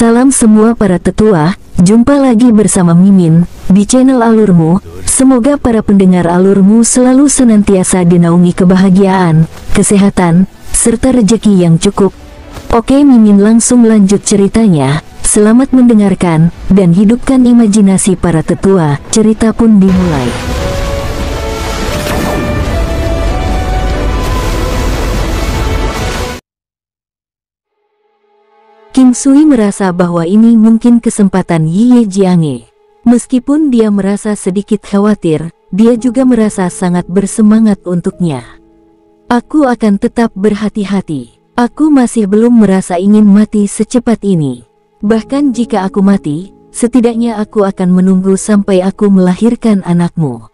Salam semua para tetua, jumpa lagi bersama Mimin di channel Alurmu. Semoga para pendengar Alurmu selalu senantiasa dinaungi kebahagiaan, kesehatan, serta rezeki yang cukup. Oke, Mimin langsung lanjut ceritanya. Selamat mendengarkan dan hidupkan imajinasi para tetua. Cerita pun dimulai. King Sui merasa bahwa ini mungkin kesempatan Ye Jiange. Meskipun dia merasa sedikit khawatir, dia juga merasa sangat bersemangat untuknya. Aku akan tetap berhati-hati. Aku masih belum merasa ingin mati secepat ini. Bahkan jika aku mati, setidaknya aku akan menunggu sampai aku melahirkan anakmu.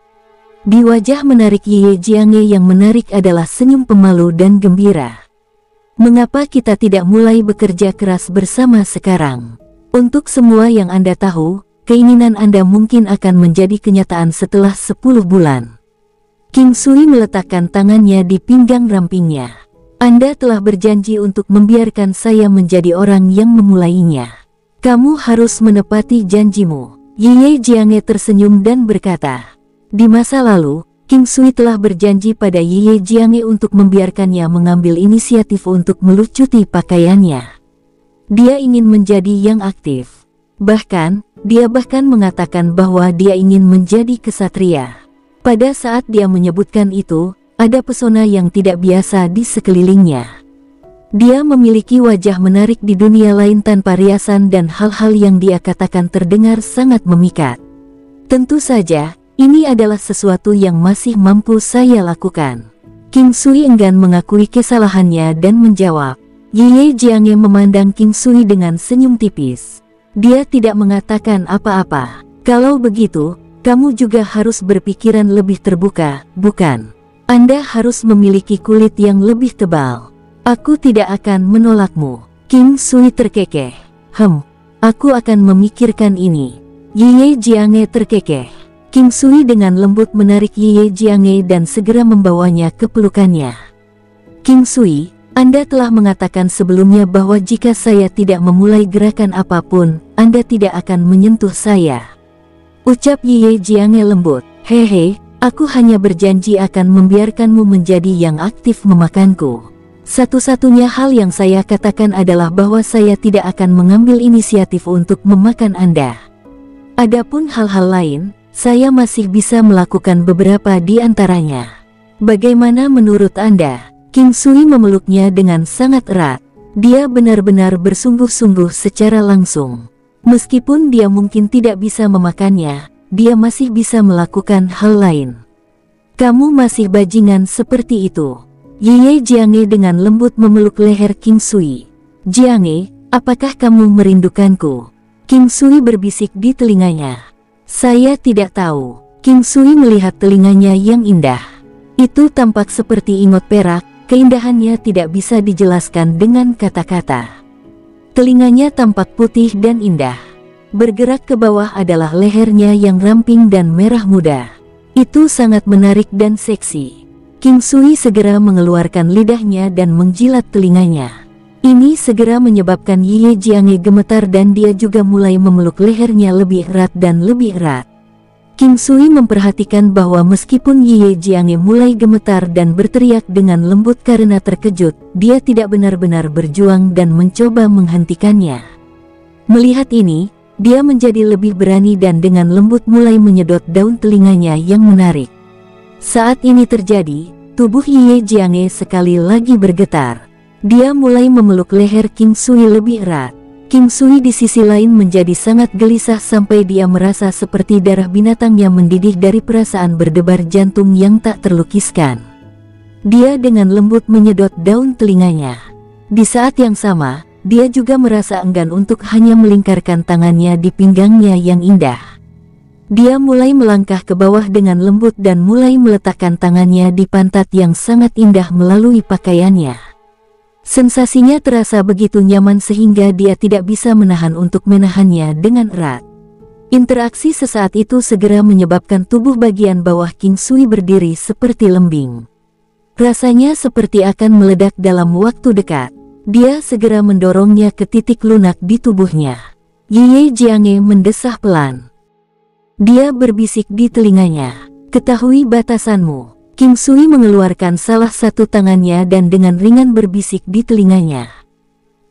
Di wajah menarik Ye Jiange yang menarik adalah senyum pemalu dan gembira. Mengapa kita tidak mulai bekerja keras bersama sekarang? Untuk semua yang Anda tahu, keinginan Anda mungkin akan menjadi kenyataan setelah 10 bulan. King Sui meletakkan tangannya di pinggang rampingnya. Anda telah berjanji untuk membiarkan saya menjadi orang yang memulainya. Kamu harus menepati janjimu. Ye Jiange tersenyum dan berkata, di masa lalu, King Sui telah berjanji pada Ye Jiange untuk membiarkannya mengambil inisiatif untuk melucuti pakaiannya. Dia ingin menjadi yang aktif. Bahkan, dia mengatakan bahwa dia ingin menjadi kesatria. Pada saat dia menyebutkan itu, ada pesona yang tidak biasa di sekelilingnya. Dia memiliki wajah menarik di dunia lain tanpa riasan dan hal-hal yang dia katakan terdengar sangat memikat. Tentu saja, ini adalah sesuatu yang masih mampu saya lakukan. King Sui enggan mengakui kesalahannya dan menjawab. Ye Jiange memandang King Sui dengan senyum tipis. Dia tidak mengatakan apa-apa. Kalau begitu, kamu juga harus berpikiran lebih terbuka, bukan? Anda harus memiliki kulit yang lebih tebal. Aku tidak akan menolakmu. King Sui terkekeh. Aku akan memikirkan ini. Ye Jiange terkekeh. King Sui dengan lembut menarik Ye Jiange dan segera membawanya ke pelukannya. King Sui, Anda telah mengatakan sebelumnya bahwa jika saya tidak memulai gerakan apapun, Anda tidak akan menyentuh saya. Ucap Ye Jiange lembut. Hehe, aku hanya berjanji akan membiarkanmu menjadi yang aktif memakanku. Satu-satunya hal yang saya katakan adalah bahwa saya tidak akan mengambil inisiatif untuk memakan Anda. Adapun hal-hal lain, saya masih bisa melakukan beberapa di antaranya. Bagaimana menurut Anda? King Sui memeluknya dengan sangat erat. Dia benar-benar bersungguh-sungguh secara langsung. Meskipun dia mungkin tidak bisa memakannya, dia masih bisa melakukan hal lain. Kamu masih bajingan seperti itu. Ye Jiange dengan lembut memeluk leher King Sui. Jiange, apakah kamu merindukanku? King Sui berbisik di telinganya. Saya tidak tahu. King Sui melihat telinganya yang indah. Itu tampak seperti ingot perak, keindahannya tidak bisa dijelaskan dengan kata-kata. Telinganya tampak putih dan indah. Bergerak ke bawah adalah lehernya yang ramping dan merah muda. Itu sangat menarik dan seksi. King Sui segera mengeluarkan lidahnya dan menjilat telinganya. Ini segera menyebabkan Ye Jiange gemetar dan dia juga mulai memeluk lehernya lebih erat dan lebih erat. King Sui memperhatikan bahwa meskipun Ye Jiange mulai gemetar dan berteriak dengan lembut karena terkejut, dia tidak benar-benar berjuang dan mencoba menghentikannya. Melihat ini, dia menjadi lebih berani dan dengan lembut mulai menyedot daun telinganya yang menarik. Saat ini terjadi, tubuh Ye Jiange sekali lagi bergetar. Dia mulai memeluk leher King Sui lebih erat. King Sui di sisi lain menjadi sangat gelisah sampai dia merasa seperti darah binatang yang mendidih dari perasaan berdebar jantung yang tak terlukiskan. Dia dengan lembut menyedot daun telinganya. Di saat yang sama, dia juga merasa enggan untuk hanya melingkarkan tangannya di pinggangnya yang indah. Dia mulai melangkah ke bawah dengan lembut dan mulai meletakkan tangannya di pantat yang sangat indah melalui pakaiannya. Sensasinya terasa begitu nyaman sehingga dia tidak bisa menahan untuk menahannya dengan erat. Interaksi sesaat itu segera menyebabkan tubuh bagian bawah King Sui berdiri seperti lembing. Rasanya seperti akan meledak dalam waktu dekat. Dia segera mendorongnya ke titik lunak di tubuhnya. Ye Jiange mendesah pelan. Dia berbisik di telinganya, "Ketahui batasanmu." King Sui mengeluarkan salah satu tangannya dan dengan ringan berbisik di telinganya,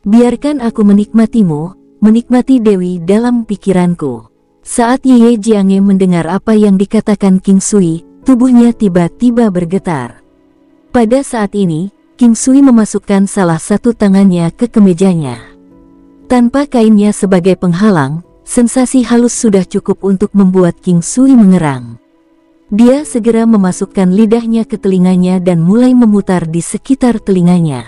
"Biarkan aku menikmatimu, menikmati Dewi dalam pikiranku." Saat Ye Jiange mendengar apa yang dikatakan King Sui, tubuhnya tiba-tiba bergetar. Pada saat ini, King Sui memasukkan salah satu tangannya ke kemejanya. Tanpa kainnya sebagai penghalang, sensasi halus sudah cukup untuk membuat King Sui mengerang. Dia segera memasukkan lidahnya ke telinganya dan mulai memutar di sekitar telinganya.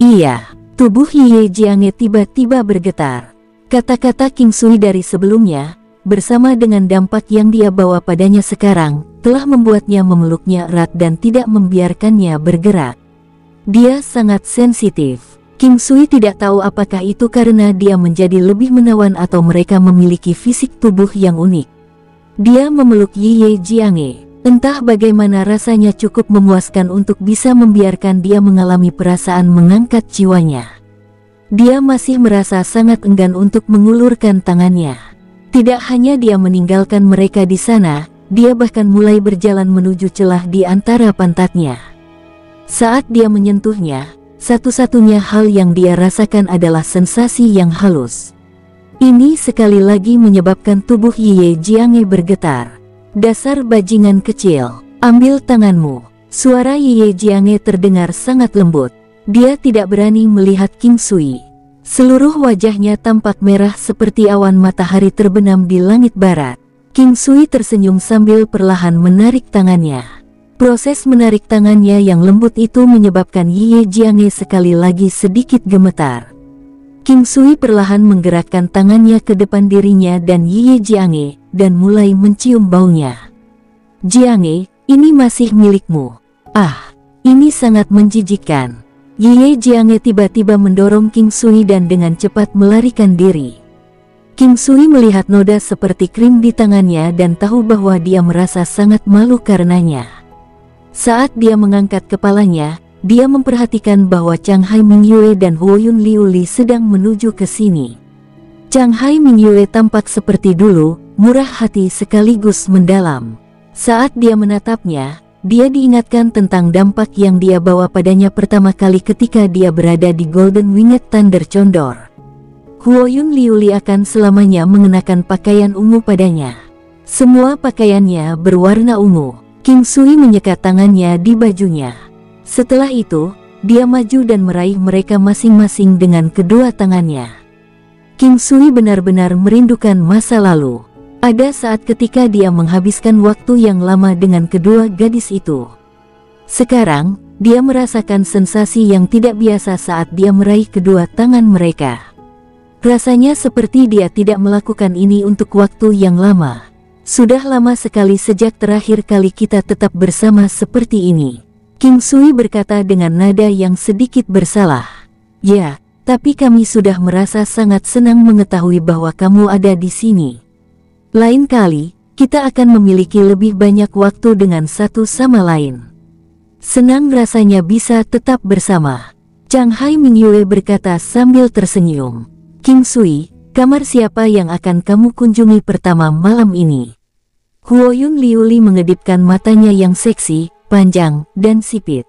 Iya, tubuh Ye Jiange tiba-tiba bergetar. Kata-kata King Sui dari sebelumnya, bersama dengan dampak yang dia bawa padanya sekarang, telah membuatnya memeluknya erat dan tidak membiarkannya bergerak. Dia sangat sensitif. King Sui tidak tahu apakah itu karena dia menjadi lebih menawan atau mereka memiliki fisik tubuh yang unik. Dia memeluk Ye Jiange. Entah bagaimana rasanya cukup memuaskan untuk bisa membiarkan dia mengalami perasaan mengangkat jiwanya. Dia masih merasa sangat enggan untuk mengulurkan tangannya. Tidak hanya dia meninggalkan mereka di sana, dia bahkan mulai berjalan menuju celah di antara pantatnya. Saat dia menyentuhnya, satu-satunya hal yang dia rasakan adalah sensasi yang halus. Ini sekali lagi menyebabkan tubuh Ye Jiange bergetar. "Dasar bajingan kecil, ambil tanganmu." Suara Ye Jiange terdengar sangat lembut. Dia tidak berani melihat King Sui. Seluruh wajahnya tampak merah seperti awan matahari terbenam di langit barat. King Sui tersenyum sambil perlahan menarik tangannya. Proses menarik tangannya yang lembut itu menyebabkan Ye Jiange sekali lagi sedikit gemetar. King Sui perlahan menggerakkan tangannya ke depan dirinya dan Ye Jiange, dan mulai mencium baunya. "Jiange, ini masih milikmu." "Ah, ini sangat menjijikkan." Ye Jiange tiba-tiba mendorong King Sui dan dengan cepat melarikan diri. King Sui melihat noda seperti krim di tangannya dan tahu bahwa dia merasa sangat malu karenanya. Saat dia mengangkat kepalanya, dia memperhatikan bahwa Chang Hai Mingyue dan Huoyun Liuli sedang menuju ke sini. Chang Hai Mingyue tampak seperti dulu, murah hati sekaligus mendalam. Saat dia menatapnya, dia diingatkan tentang dampak yang dia bawa padanya pertama kali ketika dia berada di Golden Winged Thunder Condor. Huoyun Liuli akan selamanya mengenakan pakaian ungu padanya. Semua pakaiannya berwarna ungu. King Sui menyekat tangannya di bajunya. Setelah itu, dia maju dan meraih mereka masing-masing dengan kedua tangannya. King Sui benar-benar merindukan masa lalu. Ada saat ketika dia menghabiskan waktu yang lama dengan kedua gadis itu. Sekarang, dia merasakan sensasi yang tidak biasa saat dia meraih kedua tangan mereka. Rasanya seperti dia tidak melakukan ini untuk waktu yang lama. Sudah lama sekali sejak terakhir kali kita tetap bersama seperti ini. King Sui berkata dengan nada yang sedikit bersalah. "Ya, tapi kami sudah merasa sangat senang mengetahui bahwa kamu ada di sini. Lain kali, kita akan memiliki lebih banyak waktu dengan satu sama lain. Senang rasanya bisa tetap bersama." Chang Hai Mingyue berkata sambil tersenyum. "King Sui, kamar siapa yang akan kamu kunjungi pertama malam ini?" Huoyun Liuli mengedipkan matanya yang seksi, panjang, dan sipit.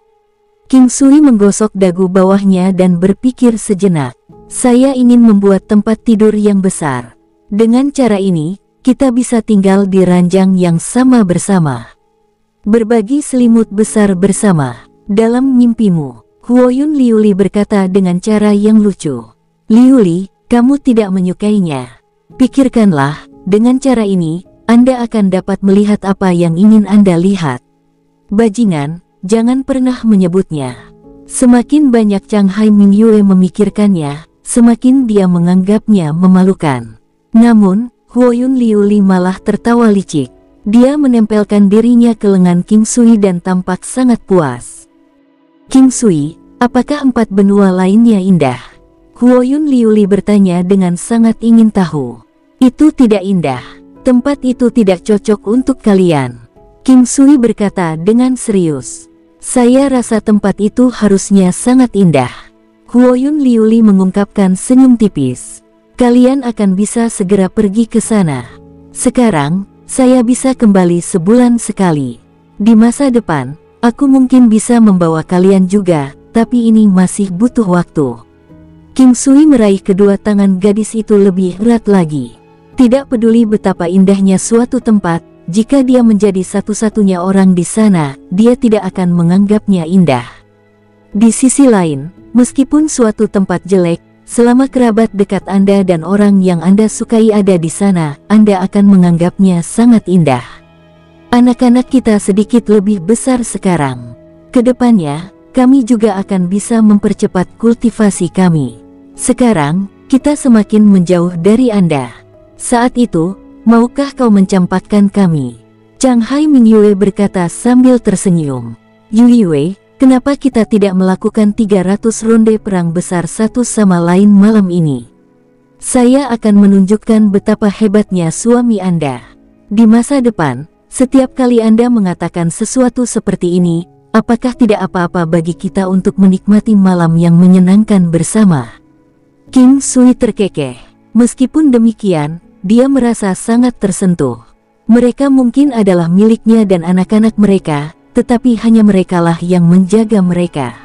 King Sui menggosok dagu bawahnya dan berpikir sejenak. "Saya ingin membuat tempat tidur yang besar. Dengan cara ini, kita bisa tinggal di ranjang yang sama bersama. Berbagi selimut besar bersama. Dalam mimpimu." Huoyun Liuli berkata dengan cara yang lucu. "Liuli, kamu tidak menyukainya. Pikirkanlah, dengan cara ini, Anda akan dapat melihat apa yang ingin Anda lihat. Bajingan, jangan pernah menyebutnya." Semakin banyak Chang Hai Mingyue memikirkannya, semakin dia menganggapnya memalukan. Namun, Huoyun Liuli malah tertawa licik. Dia menempelkan dirinya ke lengan King Sui dan tampak sangat puas. "King Sui, apakah 4 benua lainnya indah?" Huoyun Liuli bertanya dengan sangat ingin tahu. "Itu tidak indah. Tempat itu tidak cocok untuk kalian." King Sui berkata dengan serius. "Saya rasa tempat itu harusnya sangat indah." Huoyun Liuli mengungkapkan senyum tipis. Kalian akan bisa segera pergi ke sana. Sekarang, saya bisa kembali sebulan sekali. Di masa depan, aku mungkin bisa membawa kalian juga, tapi ini masih butuh waktu. King Sui meraih kedua tangan gadis itu lebih erat lagi. Tidak peduli betapa indahnya suatu tempat, jika dia menjadi satu-satunya orang di sana, dia tidak akan menganggapnya indah. Di sisi lain, meskipun suatu tempat jelek, selama kerabat dekat Anda dan orang yang Anda sukai ada di sana, Anda akan menganggapnya sangat indah. Anak-anak kita sedikit lebih besar sekarang. Kedepannya, kami juga akan bisa mempercepat kultivasi kami. Sekarang, kita semakin menjauh dari Anda. Saat itu, maukah kau mencampakkan kami? Chang Hai Mingyue berkata sambil tersenyum. Yue, kenapa kita tidak melakukan 300 ronde perang besar satu sama lain malam ini? Saya akan menunjukkan betapa hebatnya suami Anda. Di masa depan, setiap kali Anda mengatakan sesuatu seperti ini, apakah tidak apa-apa bagi kita untuk menikmati malam yang menyenangkan bersama? King Sui terkekeh. Meskipun demikian, dia merasa sangat tersentuh. Mereka mungkin adalah miliknya dan anak-anak mereka, tetapi hanya merekalah yang menjaga mereka.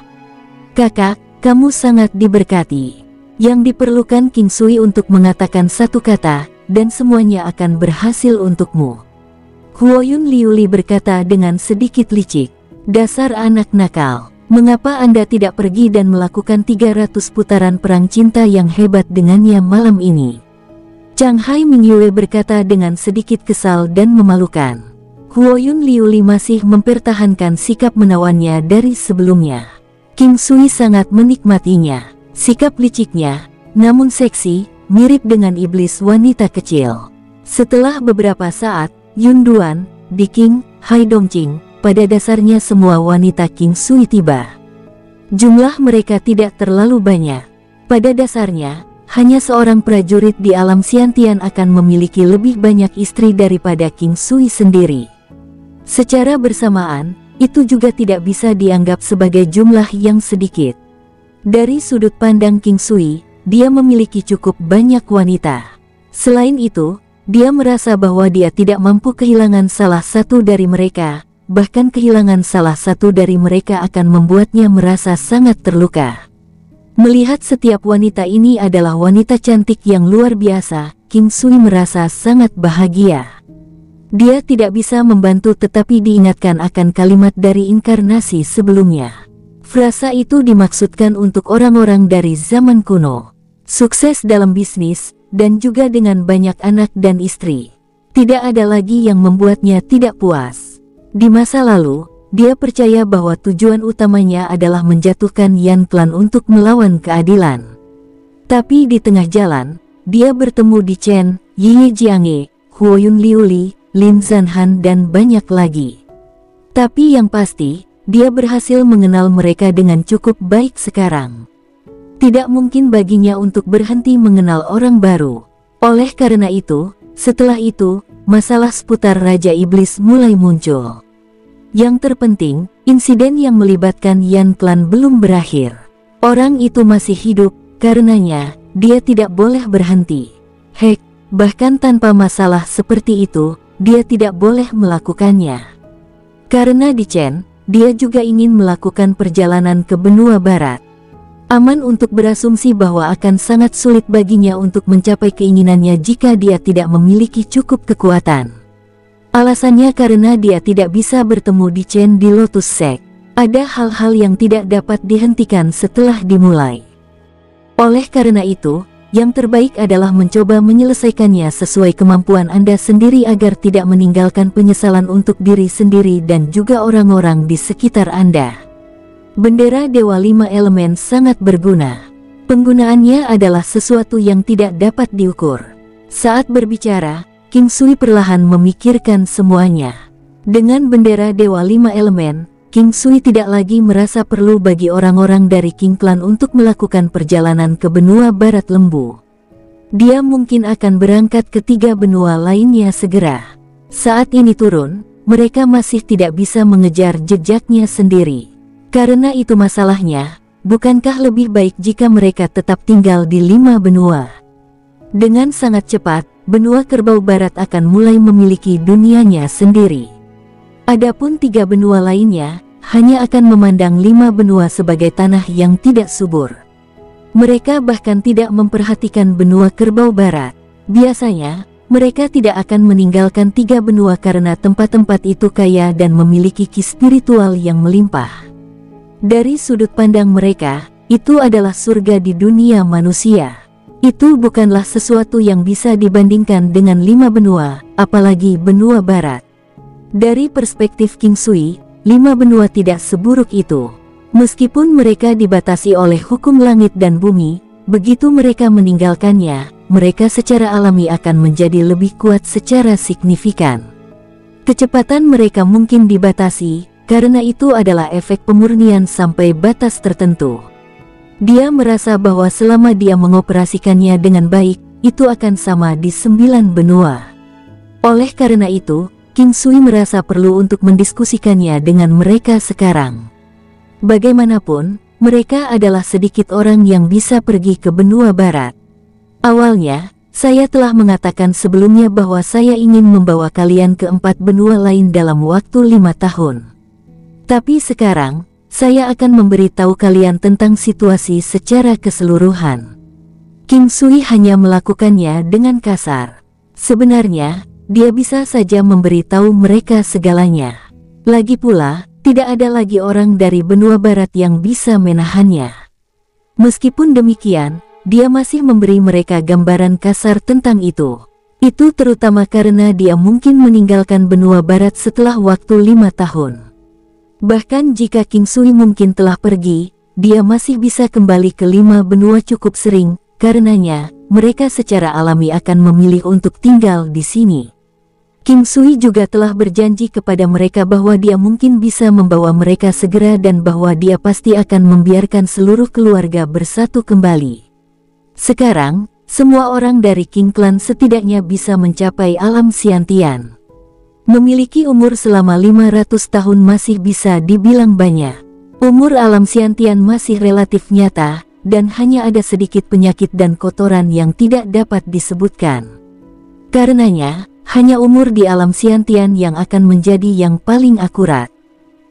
Kakak, kamu sangat diberkati. Yang diperlukan King Sui untuk mengatakan satu kata, dan semuanya akan berhasil untukmu. Huoyun Liuli berkata dengan sedikit licik. Dasar anak nakal, mengapa Anda tidak pergi dan melakukan 300 putaran perang cinta yang hebat dengannya malam ini? Chang Hai Mingyue berkata dengan sedikit kesal dan memalukan. Huoyun Liuli masih mempertahankan sikap menawannya dari sebelumnya. King Sui sangat menikmatinya. Sikap liciknya, namun seksi, mirip dengan iblis wanita kecil. Setelah beberapa saat, Yun Duan, Di King, Hai Dongqing, pada dasarnya semua wanita King Sui tiba. Jumlah mereka tidak terlalu banyak. Pada dasarnya, hanya seorang prajurit di alam Xiantian akan memiliki lebih banyak istri daripada King Sui sendiri. Secara bersamaan, itu juga tidak bisa dianggap sebagai jumlah yang sedikit. Dari sudut pandang King Sui, dia memiliki cukup banyak wanita. Selain itu, dia merasa bahwa dia tidak mampu kehilangan salah satu dari mereka, bahkan kehilangan salah satu dari mereka akan membuatnya merasa sangat terluka. Melihat setiap wanita ini adalah wanita cantik yang luar biasa, King Sui merasa sangat bahagia. Dia tidak bisa membantu tetapi diingatkan akan kalimat dari inkarnasi sebelumnya. Frasa itu dimaksudkan untuk orang-orang dari zaman kuno. Sukses dalam bisnis, dan juga dengan banyak anak dan istri. Tidak ada lagi yang membuatnya tidak puas. Di masa lalu, dia percaya bahwa tujuan utamanya adalah menjatuhkan Yan Clan untuk melawan keadilan. Tapi di tengah jalan, dia bertemu di Chen, Yi Jiange, Huoyun Liuli, Lin Zanhan dan banyak lagi. Tapi yang pasti, dia berhasil mengenal mereka dengan cukup baik sekarang. Tidak mungkin baginya untuk berhenti mengenal orang baru. Oleh karena itu, setelah itu, masalah seputar Raja Iblis mulai muncul. Yang terpenting, insiden yang melibatkan Yan Clan belum berakhir. Orang itu masih hidup, karenanya, dia tidak boleh berhenti. Hek, bahkan tanpa masalah seperti itu, dia tidak boleh melakukannya. Karena di Chen, dia juga ingin melakukan perjalanan ke benua barat. Aman untuk berasumsi bahwa akan sangat sulit baginya untuk mencapai keinginannya jika dia tidak memiliki cukup kekuatan. Alasannya karena dia tidak bisa bertemu di Chen di Lotus Sect. Ada hal-hal yang tidak dapat dihentikan setelah dimulai. Oleh karena itu, yang terbaik adalah mencoba menyelesaikannya sesuai kemampuan Anda sendiri agar tidak meninggalkan penyesalan untuk diri sendiri dan juga orang-orang di sekitar Anda. Bendera Dewa 5 Elemen sangat berguna. Penggunaannya adalah sesuatu yang tidak dapat diukur. Saat berbicara, King Sui perlahan memikirkan semuanya. Dengan bendera Dewa 5 Elemen, King Sui tidak lagi merasa perlu bagi orang-orang dari King Clan untuk melakukan perjalanan ke benua barat lembu. Dia mungkin akan berangkat ke 3 benua lainnya segera. Saat ini turun, mereka masih tidak bisa mengejar jejaknya sendiri. Karena itu masalahnya, bukankah lebih baik jika mereka tetap tinggal di 5 benua? Dengan sangat cepat, benua kerbau barat akan mulai memiliki dunianya sendiri. Adapun 3 benua lainnya, hanya akan memandang 5 benua sebagai tanah yang tidak subur. Mereka bahkan tidak memperhatikan benua kerbau barat. Biasanya, mereka tidak akan meninggalkan 3 benua karena tempat-tempat itu kaya dan memiliki ki spiritual yang melimpah. Dari sudut pandang mereka, itu adalah surga di dunia manusia. Itu bukanlah sesuatu yang bisa dibandingkan dengan 5 benua, apalagi benua barat. Dari perspektif King Sui, 5 benua tidak seburuk itu. Meskipun mereka dibatasi oleh hukum langit dan bumi, begitu mereka meninggalkannya, mereka secara alami akan menjadi lebih kuat secara signifikan. Kecepatan mereka mungkin dibatasi, karena itu adalah efek pemurnian sampai batas tertentu. Dia merasa bahwa selama dia mengoperasikannya dengan baik, itu akan sama di 9 benua. Oleh karena itu, King Sui merasa perlu untuk mendiskusikannya dengan mereka sekarang. Bagaimanapun, mereka adalah sedikit orang yang bisa pergi ke benua barat. Awalnya, saya telah mengatakan sebelumnya bahwa saya ingin membawa kalian ke 4 benua lain dalam waktu 5 tahun. Tapi sekarang, saya akan memberitahu kalian tentang situasi secara keseluruhan. King Sui hanya melakukannya dengan kasar. Sebenarnya, dia bisa saja memberitahu mereka segalanya. Lagi pula, tidak ada lagi orang dari benua barat yang bisa menahannya. Meskipun demikian, dia masih memberi mereka gambaran kasar tentang itu. Itu terutama karena dia mungkin meninggalkan benua barat setelah waktu 5 tahun. Bahkan jika King Sui mungkin telah pergi, dia masih bisa kembali ke 5 benua cukup sering, karenanya, mereka secara alami akan memilih untuk tinggal di sini. King Sui juga telah berjanji kepada mereka bahwa dia mungkin bisa membawa mereka segera dan bahwa dia pasti akan membiarkan seluruh keluarga bersatu kembali. Sekarang, semua orang dari King Clan setidaknya bisa mencapai alam Xiantian. Memiliki umur selama 500 tahun masih bisa dibilang banyak. Umur alam Xiantian masih relatif nyata, dan hanya ada sedikit penyakit dan kotoran yang tidak dapat disebutkan. Karenanya, hanya umur di alam Xiantian yang akan menjadi yang paling akurat.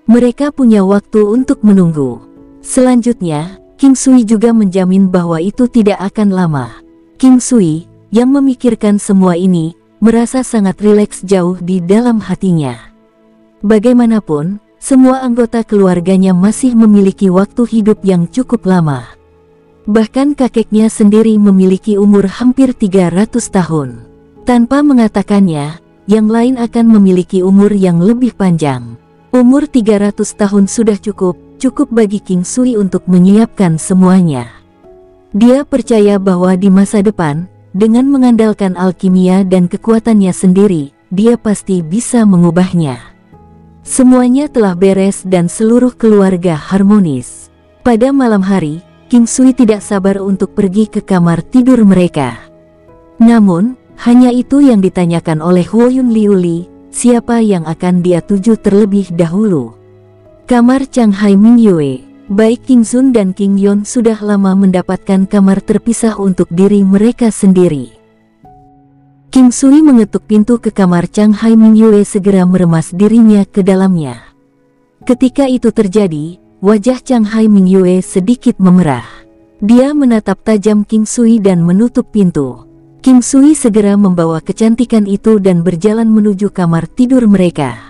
Mereka punya waktu untuk menunggu. Selanjutnya, King Sui juga menjamin bahwa itu tidak akan lama. King Sui, yang memikirkan semua ini, merasa sangat rileks jauh di dalam hatinya. Bagaimanapun, semua anggota keluarganya masih memiliki waktu hidup yang cukup lama. Bahkan kakeknya sendiri memiliki umur hampir 300 tahun. Tanpa mengatakannya, yang lain akan memiliki umur yang lebih panjang. Umur 300 tahun sudah cukup bagi King Sui untuk menyiapkan semuanya. Dia percaya bahwa di masa depan, dengan mengandalkan alkimia dan kekuatannya sendiri, dia pasti bisa mengubahnya. Semuanya telah beres dan seluruh keluarga harmonis. Pada malam hari, King Sui tidak sabar untuk pergi ke kamar tidur mereka. Namun, hanya itu yang ditanyakan oleh Huoyun Liuli, siapa yang akan dia tuju terlebih dahulu. Kamar Chang Hai Mingyue. Baik King Sun dan King Yon sudah lama mendapatkan kamar terpisah untuk diri mereka sendiri. King Sui mengetuk pintu ke kamar Chang Hai Mingyue segera meremas dirinya ke dalamnya. Ketika itu terjadi, wajah Chang Hai Mingyue sedikit memerah. Dia menatap tajam King Sui dan menutup pintu. King Sui segera membawa kecantikan itu dan berjalan menuju kamar tidur mereka.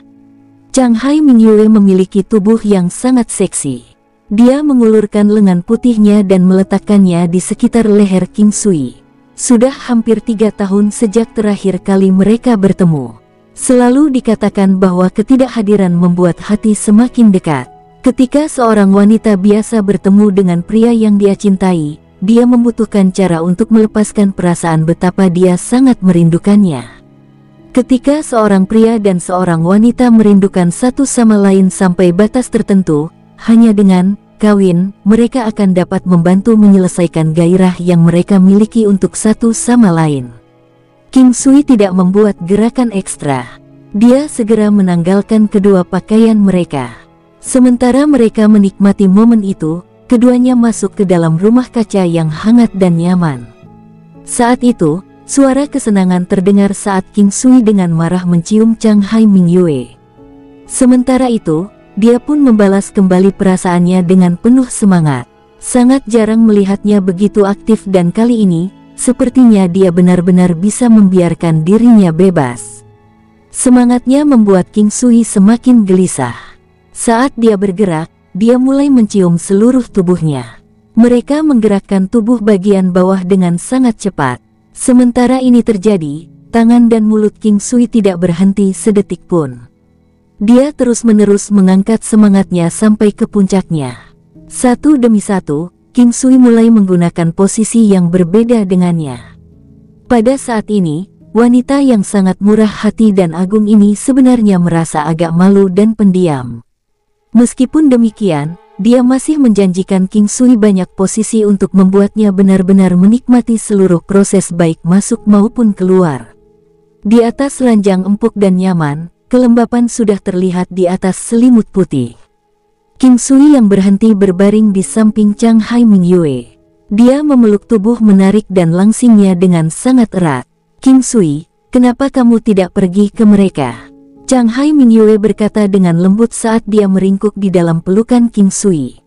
Chang Hai Mingyue memiliki tubuh yang sangat seksi. Dia mengulurkan lengan putihnya dan meletakkannya di sekitar leher King Sui. Sudah hampir 3 tahun sejak terakhir kali mereka bertemu. Selalu dikatakan bahwa ketidakhadiran membuat hati semakin dekat. Ketika seorang wanita biasa bertemu dengan pria yang dia cintai, dia membutuhkan cara untuk melepaskan perasaan betapa dia sangat merindukannya. Ketika seorang pria dan seorang wanita merindukan satu sama lain sampai batas tertentu, hanya dengan kawin, mereka akan dapat membantu menyelesaikan gairah yang mereka miliki untuk satu sama lain. King Sui tidak membuat gerakan ekstra. Dia segera menanggalkan kedua pakaian mereka. Sementara mereka menikmati momen itu, keduanya masuk ke dalam rumah kaca yang hangat dan nyaman. Saat itu, suara kesenangan terdengar saat King Sui dengan marah mencium Chang Hai Mingyue. Sementara itu, dia pun membalas kembali perasaannya dengan penuh semangat. Sangat jarang melihatnya begitu aktif dan kali ini, sepertinya dia benar-benar bisa membiarkan dirinya bebas. Semangatnya membuat King Sui semakin gelisah. Saat dia bergerak, dia mulai mencium seluruh tubuhnya. Mereka menggerakkan tubuh bagian bawah dengan sangat cepat. Sementara ini terjadi, tangan dan mulut King Sui tidak berhenti sedetik pun. Dia terus-menerus mengangkat semangatnya sampai ke puncaknya. Satu demi satu, King Sui mulai menggunakan posisi yang berbeda dengannya. Pada saat ini, wanita yang sangat murah hati dan agung ini sebenarnya merasa agak malu dan pendiam. Meskipun demikian, dia masih menjanjikan King Sui banyak posisi untuk membuatnya benar-benar menikmati seluruh proses baik masuk maupun keluar. Di atas ranjang empuk dan nyaman, kelembapan sudah terlihat di atas selimut putih. King Sui yang berhenti berbaring di samping Chang Hai Mingyue. Dia memeluk tubuh menarik dan langsingnya dengan sangat erat. "King Sui, kenapa kamu tidak pergi ke mereka?" Chang Hai Mingyue berkata dengan lembut saat dia meringkuk di dalam pelukan King Sui.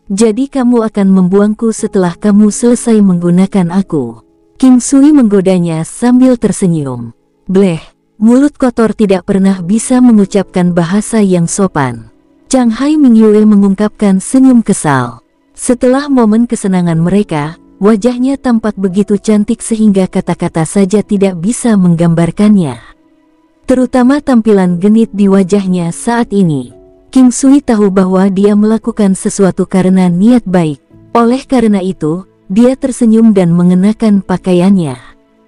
"Jadi kamu akan membuangku setelah kamu selesai menggunakan aku?" King Sui menggodanya sambil tersenyum. "Bleh, mulut kotor tidak pernah bisa mengucapkan bahasa yang sopan." Chang Hai Mingyue mengungkapkan senyum kesal. Setelah momen kesenangan mereka, wajahnya tampak begitu cantik sehingga kata-kata saja tidak bisa menggambarkannya. Terutama tampilan genit di wajahnya saat ini. King Sui tahu bahwa dia melakukan sesuatu karena niat baik. Oleh karena itu, dia tersenyum dan mengenakan pakaiannya.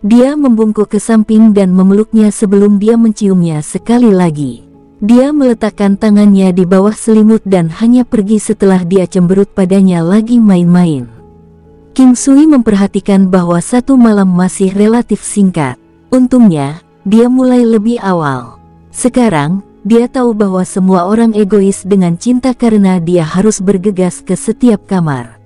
Dia membungkuk ke samping dan memeluknya sebelum dia menciumnya sekali lagi. Dia meletakkan tangannya di bawah selimut dan hanya pergi setelah dia cemberut padanya lagi main-main. King Sui memperhatikan bahwa satu malam masih relatif singkat. Untungnya, dia mulai lebih awal. Sekarang, dia tahu bahwa semua orang egois dengan cinta karena dia harus bergegas ke setiap kamar.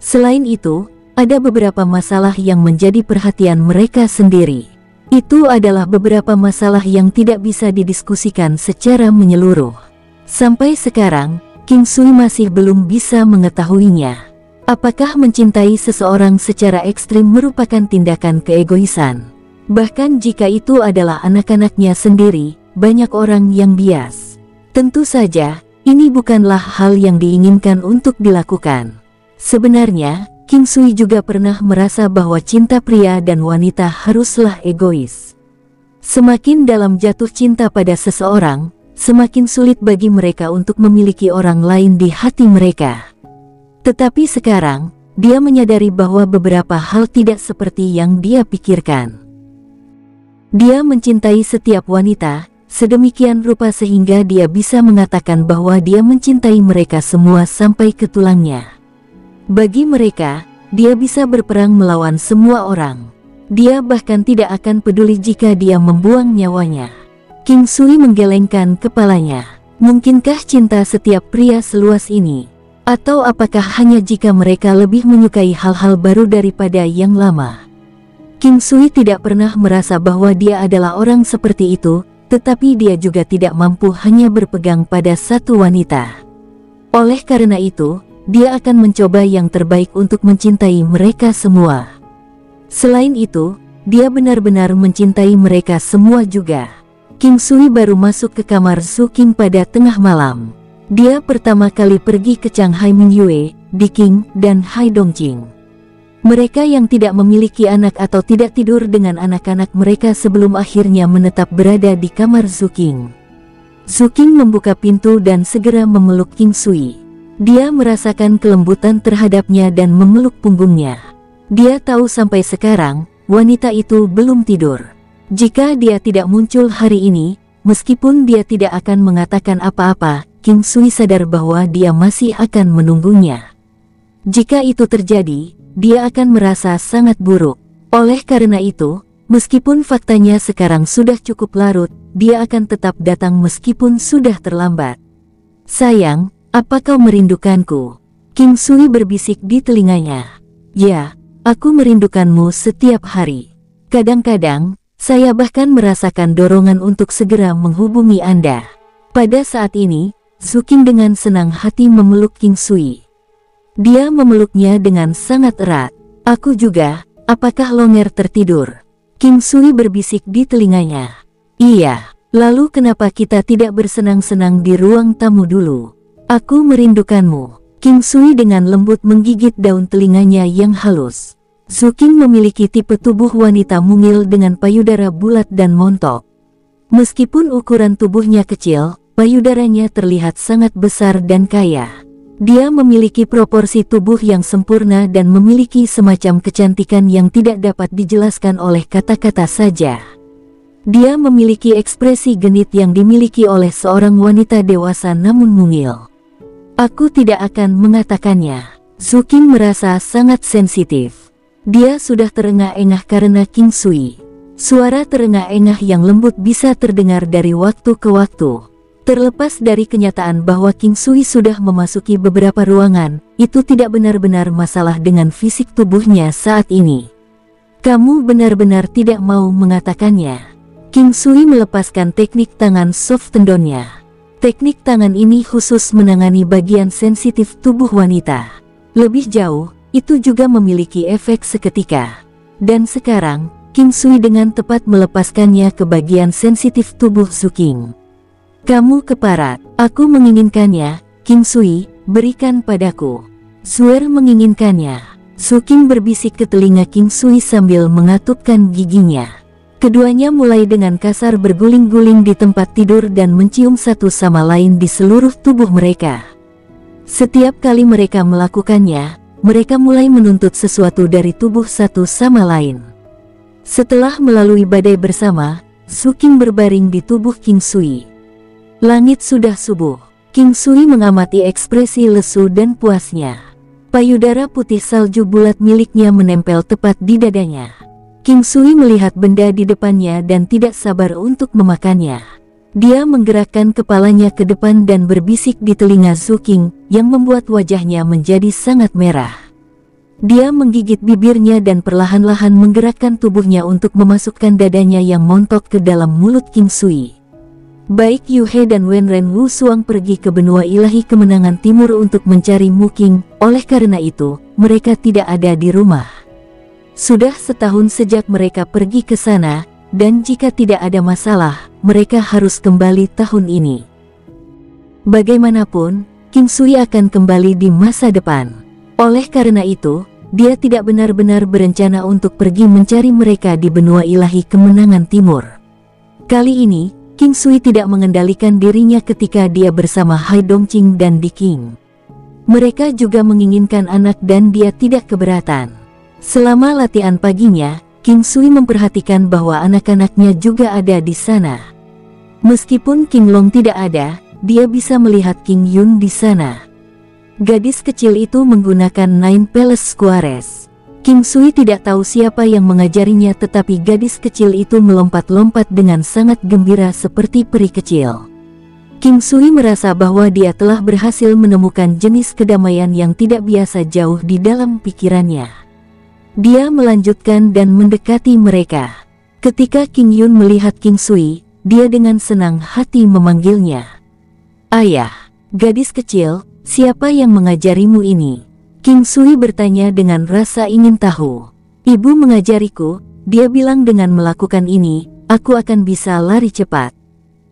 Selain itu, ada beberapa masalah yang menjadi perhatian mereka sendiri. Itu adalah beberapa masalah yang tidak bisa didiskusikan secara menyeluruh. Sampai sekarang, King Sui masih belum bisa mengetahuinya. Apakah mencintai seseorang secara ekstrim merupakan tindakan keegoisan? Bahkan jika itu adalah anak-anaknya sendiri, banyak orang yang bias. Tentu saja, ini bukanlah hal yang diinginkan untuk dilakukan. Sebenarnya, King Sui juga pernah merasa bahwa cinta pria dan wanita haruslah egois. Semakin dalam jatuh cinta pada seseorang, semakin sulit bagi mereka untuk memiliki orang lain di hati mereka. Tetapi sekarang, dia menyadari bahwa beberapa hal tidak seperti yang dia pikirkan. Dia mencintai setiap wanita, sedemikian rupa sehingga dia bisa mengatakan bahwa dia mencintai mereka semua sampai ke tulangnya. Bagi mereka, dia bisa berperang melawan semua orang. Dia bahkan tidak akan peduli jika dia membuang nyawanya. King Sui menggelengkan kepalanya. Mungkinkah cinta setiap pria seluas ini? Atau apakah hanya jika mereka lebih menyukai hal-hal baru daripada yang lama? King Sui tidak pernah merasa bahwa dia adalah orang seperti itu, tetapi dia juga tidak mampu hanya berpegang pada satu wanita. Oleh karena itu, dia akan mencoba yang terbaik untuk mencintai mereka semua. Selain itu, dia benar-benar mencintai mereka semua juga. King Sui baru masuk ke kamar Su King pada tengah malam. Dia pertama kali pergi ke Chang Hai Mingyue, Di King, dan Hai Dongqing. Mereka yang tidak memiliki anak atau tidak tidur dengan anak-anak mereka sebelum akhirnya menetap berada di kamar Su King. Su King membuka pintu dan segera memeluk King Sui. Dia merasakan kelembutan terhadapnya dan memeluk punggungnya. Dia tahu sampai sekarang, wanita itu belum tidur. Jika dia tidak muncul hari ini, meskipun dia tidak akan mengatakan apa-apa, King Sui sadar bahwa dia masih akan menunggunya. Jika itu terjadi, dia akan merasa sangat buruk. Oleh karena itu, meskipun faktanya sekarang sudah cukup larut, dia akan tetap datang meskipun sudah terlambat. "Sayang, apa kau merindukanku?" King Sui berbisik di telinganya. Ya, aku merindukanmu setiap hari. Kadang-kadang, saya bahkan merasakan dorongan untuk segera menghubungi Anda. Pada saat ini, Su Qing dengan senang hati memeluk King Sui. Dia memeluknya dengan sangat erat. Aku juga, apakah Longer tertidur? King Sui berbisik di telinganya. Iya, lalu kenapa kita tidak bersenang-senang di ruang tamu dulu? Aku merindukanmu. King Sui dengan lembut menggigit daun telinganya yang halus. Su Qing memiliki tipe tubuh wanita mungil dengan payudara bulat dan montok. Meskipun ukuran tubuhnya kecil, payudaranya terlihat sangat besar dan kaya. Dia memiliki proporsi tubuh yang sempurna dan memiliki semacam kecantikan yang tidak dapat dijelaskan oleh kata-kata saja. Dia memiliki ekspresi genit yang dimiliki oleh seorang wanita dewasa namun mungil. Aku tidak akan mengatakannya. Su Qing merasa sangat sensitif. Dia sudah terengah-engah karena King Sui. Suara terengah-engah yang lembut bisa terdengar dari waktu ke waktu. Terlepas dari kenyataan bahwa King Sui sudah memasuki beberapa ruangan, itu tidak benar-benar masalah dengan fisik tubuhnya saat ini. Kamu benar-benar tidak mau mengatakannya. King Sui melepaskan teknik tangan soft tendonnya. Teknik tangan ini khusus menangani bagian sensitif tubuh wanita. Lebih jauh, itu juga memiliki efek seketika. Dan sekarang, King Sui dengan tepat melepaskannya ke bagian sensitif tubuh Su Qing. Kamu keparat, aku menginginkannya, King Sui, berikan padaku. Suer menginginkannya. Su Qing berbisik ke telinga King Sui sambil mengatupkan giginya. Keduanya mulai dengan kasar berguling-guling di tempat tidur dan mencium satu sama lain di seluruh tubuh mereka. Setiap kali mereka melakukannya, mereka mulai menuntut sesuatu dari tubuh satu sama lain. Setelah melalui badai bersama, Su Qing berbaring di tubuh King Sui. Langit sudah subuh. King Sui mengamati ekspresi lesu dan puasnya. Payudara putih salju bulat miliknya menempel tepat di dadanya. King Sui melihat benda di depannya dan tidak sabar untuk memakannya. Dia menggerakkan kepalanya ke depan dan berbisik di telinga Su Qing, yang membuat wajahnya menjadi sangat merah. Dia menggigit bibirnya dan perlahan-lahan menggerakkan tubuhnya untuk memasukkan dadanya yang montok ke dalam mulut King Sui. Baik Yu He dan Wen Ren Wu Suang pergi ke benua ilahi kemenangan timur untuk mencari Mu Qing, oleh karena itu, mereka tidak ada di rumah. Sudah setahun sejak mereka pergi ke sana, dan jika tidak ada masalah, mereka harus kembali tahun ini. Bagaimanapun, King Sui akan kembali di masa depan. Oleh karena itu, dia tidak benar-benar berencana untuk pergi mencari mereka di benua ilahi kemenangan timur. Kali ini, King Sui tidak mengendalikan dirinya ketika dia bersama Hai Dongqing dan Di Qing. Mereka juga menginginkan anak dan dia tidak keberatan. Selama latihan paginya, King Sui memperhatikan bahwa anak-anaknya juga ada di sana. Meskipun King Long tidak ada, dia bisa melihat King Yun di sana. Gadis kecil itu menggunakan Nine Palace Squares. King Sui tidak tahu siapa yang mengajarinya, tetapi gadis kecil itu melompat-lompat dengan sangat gembira seperti peri kecil. King Sui merasa bahwa dia telah berhasil menemukan jenis kedamaian yang tidak biasa jauh di dalam pikirannya. Dia melanjutkan dan mendekati mereka. Ketika King Yun melihat King Sui, dia dengan senang hati memanggilnya. Ayah, gadis kecil, siapa yang mengajarimu ini? King Sui bertanya dengan rasa ingin tahu. Ibu mengajariku, dia bilang dengan melakukan ini, aku akan bisa lari cepat.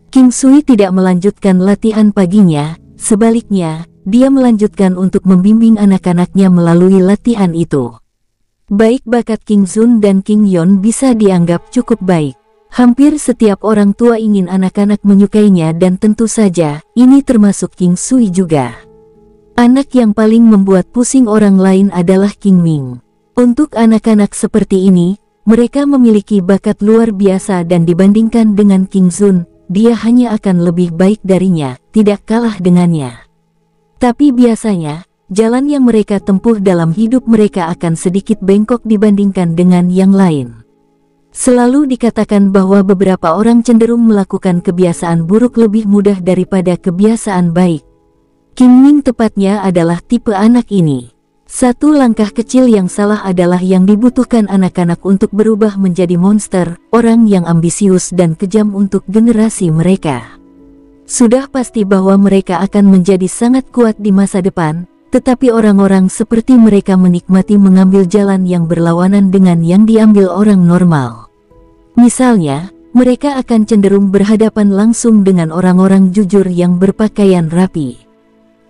King Sui tidak melanjutkan latihan paginya, sebaliknya, dia melanjutkan untuk membimbing anak-anaknya melalui latihan itu. Baik bakat King Zun dan King Yon bisa dianggap cukup baik. Hampir setiap orang tua ingin anak-anak menyukainya dan tentu saja, ini termasuk King Sui juga. Anak yang paling membuat pusing orang lain adalah King Ming. Untuk anak-anak seperti ini, mereka memiliki bakat luar biasa dan dibandingkan dengan King Zun, dia hanya akan lebih baik darinya, tidak kalah dengannya. Tapi biasanya, jalan yang mereka tempuh dalam hidup mereka akan sedikit bengkok dibandingkan dengan yang lain. Selalu dikatakan bahwa beberapa orang cenderung melakukan kebiasaan buruk lebih mudah daripada kebiasaan baik. King Ming tepatnya adalah tipe anak ini. Satu langkah kecil yang salah adalah yang dibutuhkan anak-anak untuk berubah menjadi monster, orang yang ambisius dan kejam untuk generasi mereka. Sudah pasti bahwa mereka akan menjadi sangat kuat di masa depan, tetapi orang-orang seperti mereka menikmati mengambil jalan yang berlawanan dengan yang diambil orang normal. Misalnya, mereka akan cenderung berhadapan langsung dengan orang-orang jujur yang berpakaian rapi.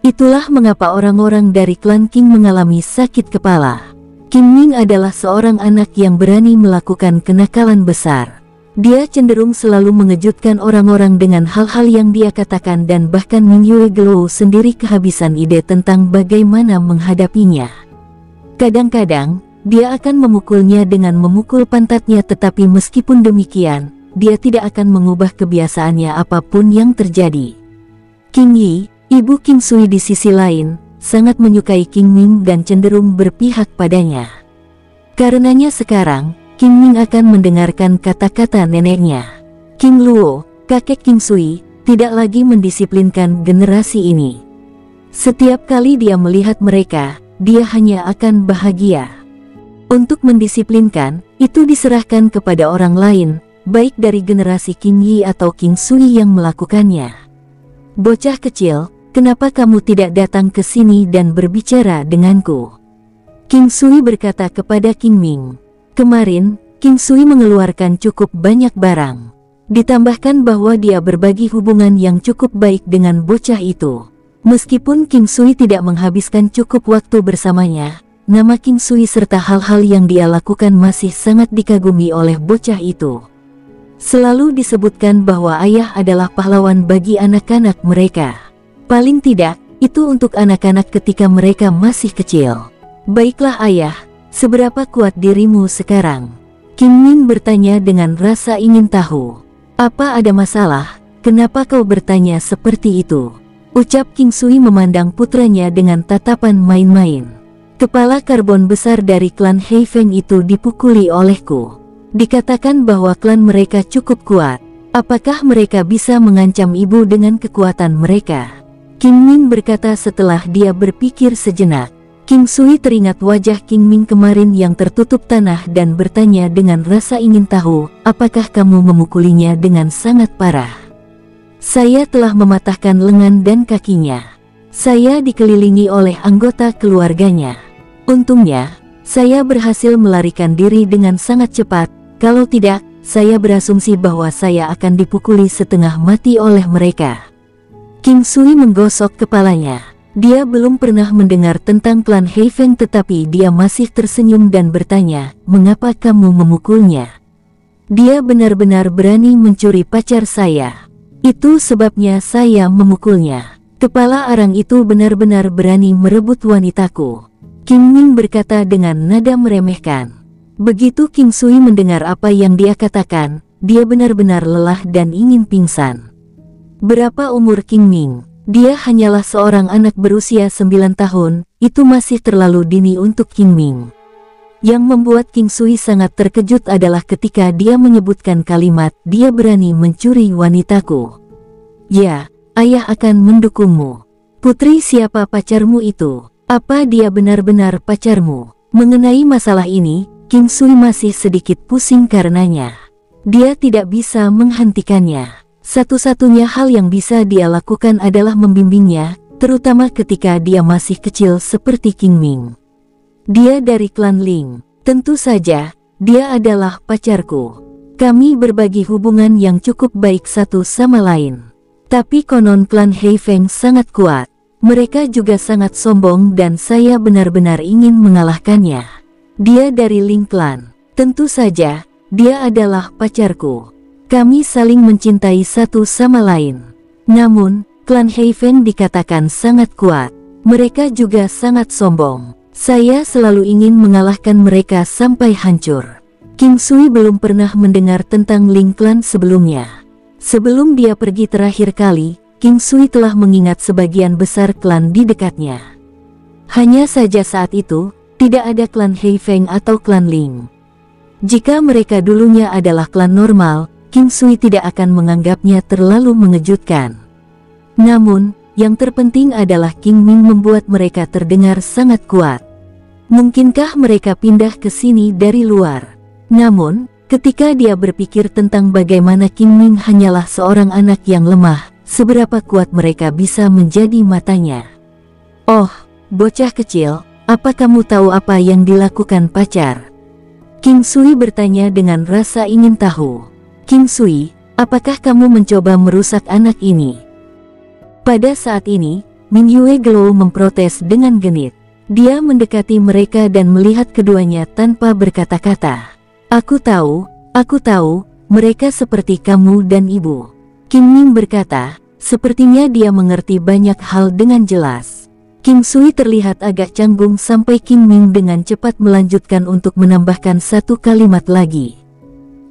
Itulah mengapa orang-orang dari klan King mengalami sakit kepala. King Ming adalah seorang anak yang berani melakukan kenakalan besar. Dia cenderung selalu mengejutkan orang-orang dengan hal-hal yang dia katakan dan bahkan Ming Yue Gelou sendiri kehabisan ide tentang bagaimana menghadapinya. Kadang-kadang, dia akan memukulnya dengan memukul pantatnya, tetapi meskipun demikian, dia tidak akan mengubah kebiasaannya apapun yang terjadi. King Yi, ibu King Sui di sisi lain, sangat menyukai King Ming dan cenderung berpihak padanya. Karenanya sekarang, King Ming akan mendengarkan kata-kata neneknya. King Luo, kakek King Sui, tidak lagi mendisiplinkan generasi ini. Setiap kali dia melihat mereka, dia hanya akan bahagia. Untuk mendisiplinkan, itu diserahkan kepada orang lain, baik dari generasi King Yi atau King Sui yang melakukannya. Bocah kecil, kenapa kamu tidak datang ke sini dan berbicara denganku? King Sui berkata kepada King Ming. Kemarin, King Sui mengeluarkan cukup banyak barang. Ditambahkan bahwa dia berbagi hubungan yang cukup baik dengan bocah itu. Meskipun King Sui tidak menghabiskan cukup waktu bersamanya, nama King Sui serta hal-hal yang dia lakukan masih sangat dikagumi oleh bocah itu. Selalu disebutkan bahwa ayah adalah pahlawan bagi anak-anak mereka. Paling tidak, itu untuk anak-anak ketika mereka masih kecil. Baiklah ayah, seberapa kuat dirimu sekarang? King Ming bertanya dengan rasa ingin tahu. Apa ada masalah? Kenapa kau bertanya seperti itu? Ucap King Sui memandang putranya dengan tatapan main-main. Kepala karbon besar dari klan Hei Feng itu dipukuli olehku. Dikatakan bahwa klan mereka cukup kuat. Apakah mereka bisa mengancam ibu dengan kekuatan mereka? King Ming berkata setelah dia berpikir sejenak. King Sui teringat wajah King Ming kemarin yang tertutup tanah dan bertanya dengan rasa ingin tahu, apakah kamu memukulinya dengan sangat parah? Saya telah mematahkan lengan dan kakinya. Saya dikelilingi oleh anggota keluarganya. Untungnya, saya berhasil melarikan diri dengan sangat cepat. Kalau tidak, saya berasumsi bahwa saya akan dipukuli setengah mati oleh mereka. King Sui menggosok kepalanya. Dia belum pernah mendengar tentang klan Hei Feng, tetapi dia masih tersenyum dan bertanya, mengapa kamu memukulnya? Dia benar-benar berani mencuri pacar saya. Itu sebabnya saya memukulnya. Kepala arang itu benar-benar berani merebut wanitaku. King Ming berkata dengan nada meremehkan. Begitu King Sui mendengar apa yang dia katakan, dia benar-benar lelah dan ingin pingsan. Berapa umur King Ming? Dia hanyalah seorang anak berusia 9 tahun, itu masih terlalu dini untuk King Ming. Yang membuat King Sui sangat terkejut adalah ketika dia menyebutkan kalimat, dia berani mencuri wanitaku. Ya, ayah akan mendukungmu. Putri, siapa pacarmu itu? Apa dia benar-benar pacarmu? Mengenai masalah ini, King Sui masih sedikit pusing karenanya. Dia tidak bisa menghentikannya. Satu-satunya hal yang bisa dia lakukan adalah membimbingnya, terutama ketika dia masih kecil seperti King Ming. Dia dari klan Ling. Tentu saja, dia adalah pacarku. Kami berbagi hubungan yang cukup baik satu sama lain. Tapi konon klan Hei Feng sangat kuat. Mereka juga sangat sombong dan saya benar-benar ingin mengalahkannya. Dia dari Ling Clan. Tentu saja, dia adalah pacarku. Kami saling mencintai satu sama lain. Namun, klan Hei Feng dikatakan sangat kuat. Mereka juga sangat sombong. Saya selalu ingin mengalahkan mereka sampai hancur. King Sui belum pernah mendengar tentang Ling Clan sebelumnya. Sebelum dia pergi terakhir kali, King Sui telah mengingat sebagian besar klan di dekatnya. Hanya saja saat itu, tidak ada klan Hei Feng atau klan Ling. Jika mereka dulunya adalah klan normal, King Sui tidak akan menganggapnya terlalu mengejutkan. Namun, yang terpenting adalah King Ming membuat mereka terdengar sangat kuat. Mungkinkah mereka pindah ke sini dari luar? Namun, ketika dia berpikir tentang bagaimana King Ming hanyalah seorang anak yang lemah, seberapa kuat mereka bisa menjadi matanya. Oh, bocah kecil, apa kamu tahu apa yang dilakukan pacar? King Sui bertanya dengan rasa ingin tahu. King Sui, apakah kamu mencoba merusak anak ini? Pada saat ini, Min Yue Glow memprotes dengan genit. Dia mendekati mereka dan melihat keduanya tanpa berkata-kata. Aku tahu, mereka seperti kamu dan ibu. King Ming berkata, sepertinya dia mengerti banyak hal dengan jelas. King Sui terlihat agak canggung sampai King Ming dengan cepat melanjutkan untuk menambahkan satu kalimat lagi.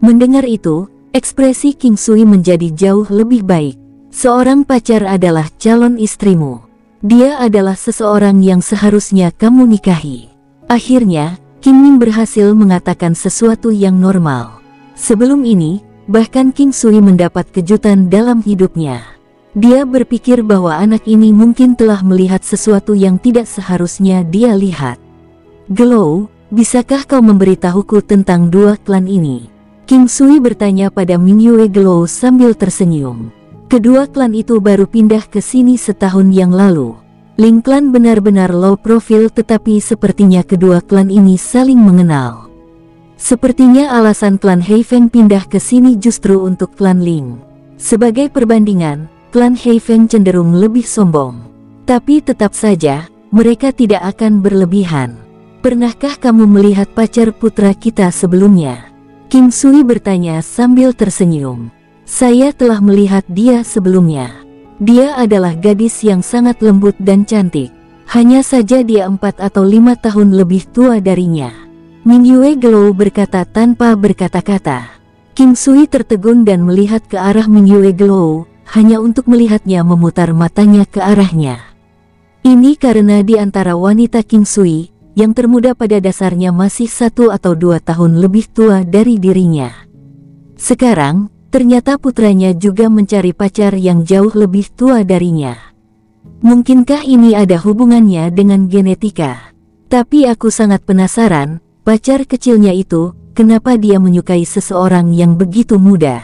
Mendengar itu, ekspresi King Sui menjadi jauh lebih baik. Seorang pacar adalah calon istrimu. Dia adalah seseorang yang seharusnya kamu nikahi. Akhirnya, King Ming berhasil mengatakan sesuatu yang normal. Sebelum ini, bahkan King Sui mendapat kejutan dalam hidupnya. Dia berpikir bahwa anak ini mungkin telah melihat sesuatu yang tidak seharusnya dia lihat. Glow, bisakah kau memberitahuku tentang dua klan ini? King Sui bertanya pada Min Yue Glow sambil tersenyum. Kedua klan itu baru pindah ke sini setahun yang lalu. Ling klan benar-benar low profile, tetapi sepertinya kedua klan ini saling mengenal. Sepertinya alasan klan Heifeng pindah ke sini justru untuk klan Ling. Sebagai perbandingan, klan Heifeng cenderung lebih sombong. Tapi tetap saja, mereka tidak akan berlebihan. Pernahkah kamu melihat pacar putra kita sebelumnya? King Sui bertanya sambil tersenyum. Saya telah melihat dia sebelumnya. Dia adalah gadis yang sangat lembut dan cantik. Hanya saja dia 4 atau 5 tahun lebih tua darinya. Min Yue Glow berkata tanpa berkata-kata. King Sui tertegun dan melihat ke arah Min Yue Glow, hanya untuk melihatnya memutar matanya ke arahnya. Ini karena di antara wanita King Sui, yang termuda pada dasarnya masih 1 atau 2 tahun lebih tua dari dirinya. Sekarang, ternyata putranya juga mencari pacar yang jauh lebih tua darinya. Mungkinkah ini ada hubungannya dengan genetika? Tapi aku sangat penasaran, pacar kecilnya itu, kenapa dia menyukai seseorang yang begitu muda?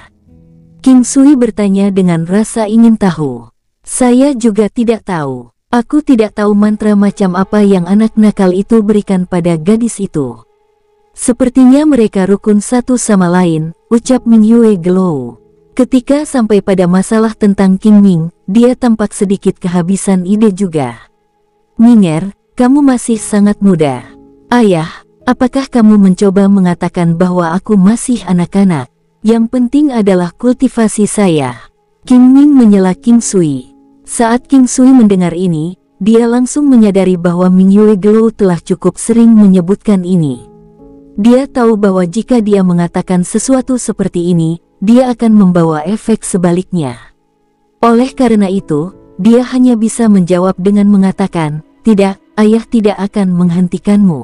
King Sui bertanya dengan rasa ingin tahu. Saya juga tidak tahu. Aku tidak tahu mantra macam apa yang anak nakal itu berikan pada gadis itu. Sepertinya mereka rukun satu sama lain, ucap Min Yue Glow. Ketika sampai pada masalah tentang King Ming, dia tampak sedikit kehabisan ide juga. Minger, kamu masih sangat muda. Ayah, apakah kamu mencoba mengatakan bahwa aku masih anak-anak? Yang penting adalah kultivasi saya. King Ming menyela King Sui. Saat King Sui mendengar ini, dia langsung menyadari bahwa Min Yue Glow telah cukup sering menyebutkan ini. Dia tahu bahwa jika dia mengatakan sesuatu seperti ini, dia akan membawa efek sebaliknya. Oleh karena itu, dia hanya bisa menjawab dengan mengatakan, "Tidak, ayah tidak akan menghentikanmu.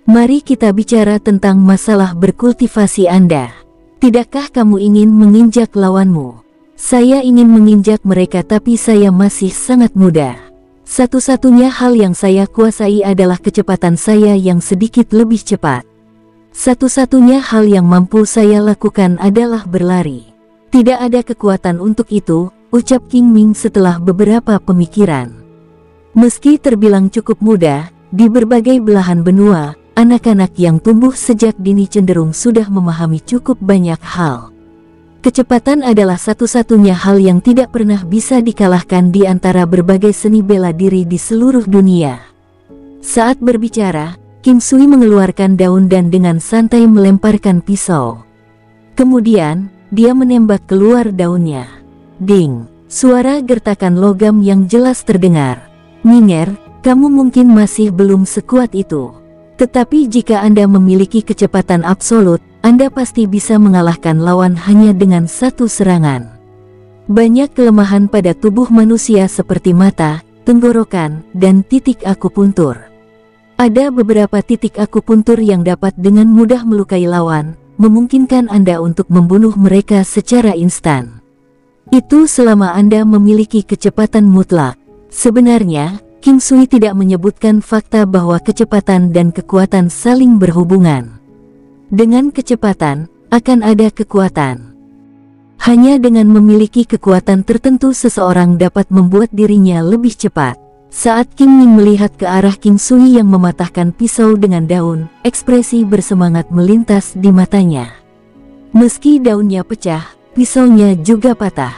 Mari kita bicara tentang masalah berkultivasi Anda. Tidakkah kamu ingin menginjak lawanmu?" Saya ingin menginjak mereka, tapi saya masih sangat muda. Satu-satunya hal yang saya kuasai adalah kecepatan saya yang sedikit lebih cepat. Satu-satunya hal yang mampu saya lakukan adalah berlari. Tidak ada kekuatan untuk itu, ucap King Ming setelah beberapa pemikiran. Meski terbilang cukup muda, di berbagai belahan benua, anak-anak yang tumbuh sejak dini cenderung sudah memahami cukup banyak hal. Kecepatan adalah satu-satunya hal yang tidak pernah bisa dikalahkan di antara berbagai seni bela diri di seluruh dunia. Saat berbicara, King Sui mengeluarkan daun dan dengan santai melemparkan pisau. Kemudian, dia menembak keluar daunnya. Ding! Suara gertakan logam yang jelas terdengar. Minger, kamu mungkin masih belum sekuat itu. Tetapi jika Anda memiliki kecepatan absolut, Anda pasti bisa mengalahkan lawan hanya dengan satu serangan. Banyak kelemahan pada tubuh manusia seperti mata, tenggorokan, dan titik akupuntur. Ada beberapa titik akupuntur yang dapat dengan mudah melukai lawan, memungkinkan Anda untuk membunuh mereka secara instan. Itu selama Anda memiliki kecepatan mutlak. Sebenarnya, King Sui tidak menyebutkan fakta bahwa kecepatan dan kekuatan saling berhubungan. Dengan kecepatan, akan ada kekuatan. Hanya dengan memiliki kekuatan tertentu seseorang dapat membuat dirinya lebih cepat. Saat King Ming melihat ke arah King Sui yang mematahkan pisau dengan daun, ekspresi bersemangat melintas di matanya. Meski daunnya pecah, pisaunya juga patah.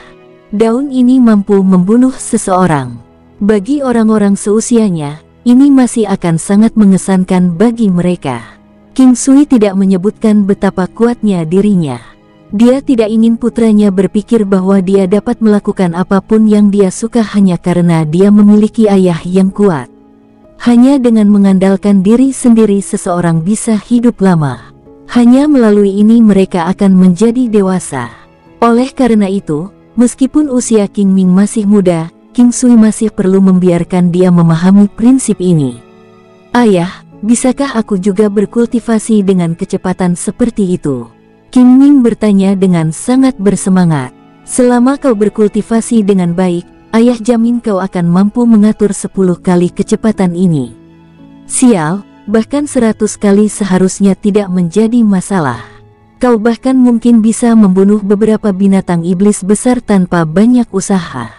Daun ini mampu membunuh seseorang. Bagi orang-orang seusianya, ini masih akan sangat mengesankan bagi mereka. King Sui tidak menyebutkan betapa kuatnya dirinya. Dia tidak ingin putranya berpikir bahwa dia dapat melakukan apapun yang dia suka hanya karena dia memiliki ayah yang kuat. Hanya dengan mengandalkan diri sendiri seseorang bisa hidup lama. Hanya melalui ini mereka akan menjadi dewasa. Oleh karena itu, meskipun usia King Ming masih muda, King Sui masih perlu membiarkan dia memahami prinsip ini. Ayah, bisakah aku juga berkultivasi dengan kecepatan seperti itu? King Ming bertanya dengan sangat bersemangat. Selama kau berkultivasi dengan baik, ayah jamin kau akan mampu mengatur 10 kali kecepatan ini. Sial, bahkan 100 kali seharusnya tidak menjadi masalah. Kau bahkan mungkin bisa membunuh beberapa binatang iblis besar tanpa banyak usaha.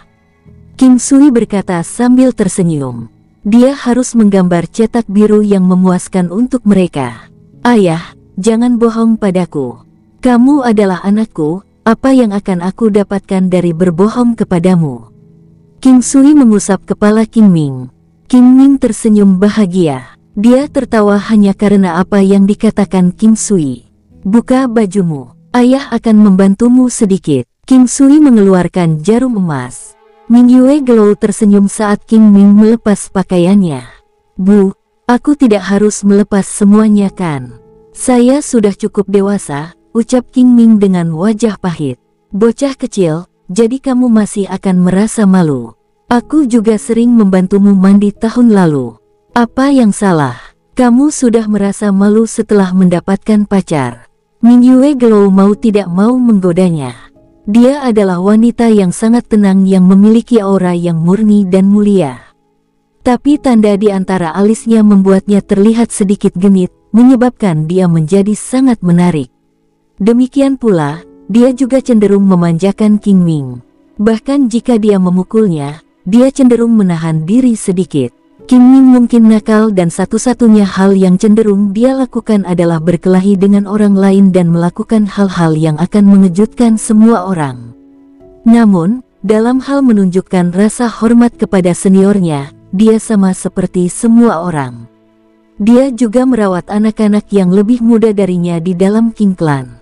King Sui berkata sambil tersenyum. Dia harus menggambar cetak biru yang memuaskan untuk mereka. Ayah, jangan bohong padaku. Kamu adalah anakku, apa yang akan aku dapatkan dari berbohong kepadamu? King Sui mengusap kepala King Ming. King Ming tersenyum bahagia. Dia tertawa hanya karena apa yang dikatakan King Sui. Buka bajumu, ayah akan membantumu sedikit. King Sui mengeluarkan jarum emas. Ming Yue Glow tersenyum saat King Ming melepas pakaiannya. Bu, aku tidak harus melepas semuanya kan? Saya sudah cukup dewasa, ucap King Ming dengan wajah pahit. Bocah kecil, jadi kamu masih akan merasa malu. Aku juga sering membantumu mandi tahun lalu. Apa yang salah? Kamu sudah merasa malu setelah mendapatkan pacar. Ming Yue Glow mau tidak mau menggodanya. Dia adalah wanita yang sangat tenang yang memiliki aura yang murni dan mulia. Tapi tanda di antara alisnya membuatnya terlihat sedikit genit, menyebabkan dia menjadi sangat menarik. Demikian pula, dia juga cenderung memanjakan King Ming. Bahkan jika dia memukulnya, dia cenderung menahan diri sedikit. King Ming mungkin nakal dan satu-satunya hal yang cenderung dia lakukan adalah berkelahi dengan orang lain dan melakukan hal-hal yang akan mengejutkan semua orang. Namun, dalam hal menunjukkan rasa hormat kepada seniornya, dia sama seperti semua orang. Dia juga merawat anak-anak yang lebih muda darinya di dalam King Clan.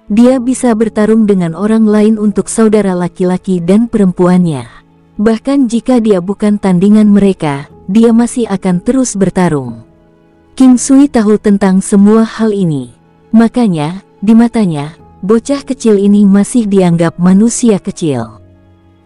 Dia bisa bertarung dengan orang lain untuk saudara laki-laki dan perempuannya. Bahkan jika dia bukan tandingan mereka, dia masih akan terus bertarung. King Sui tahu tentang semua hal ini. Makanya, di matanya, bocah kecil ini masih dianggap manusia kecil.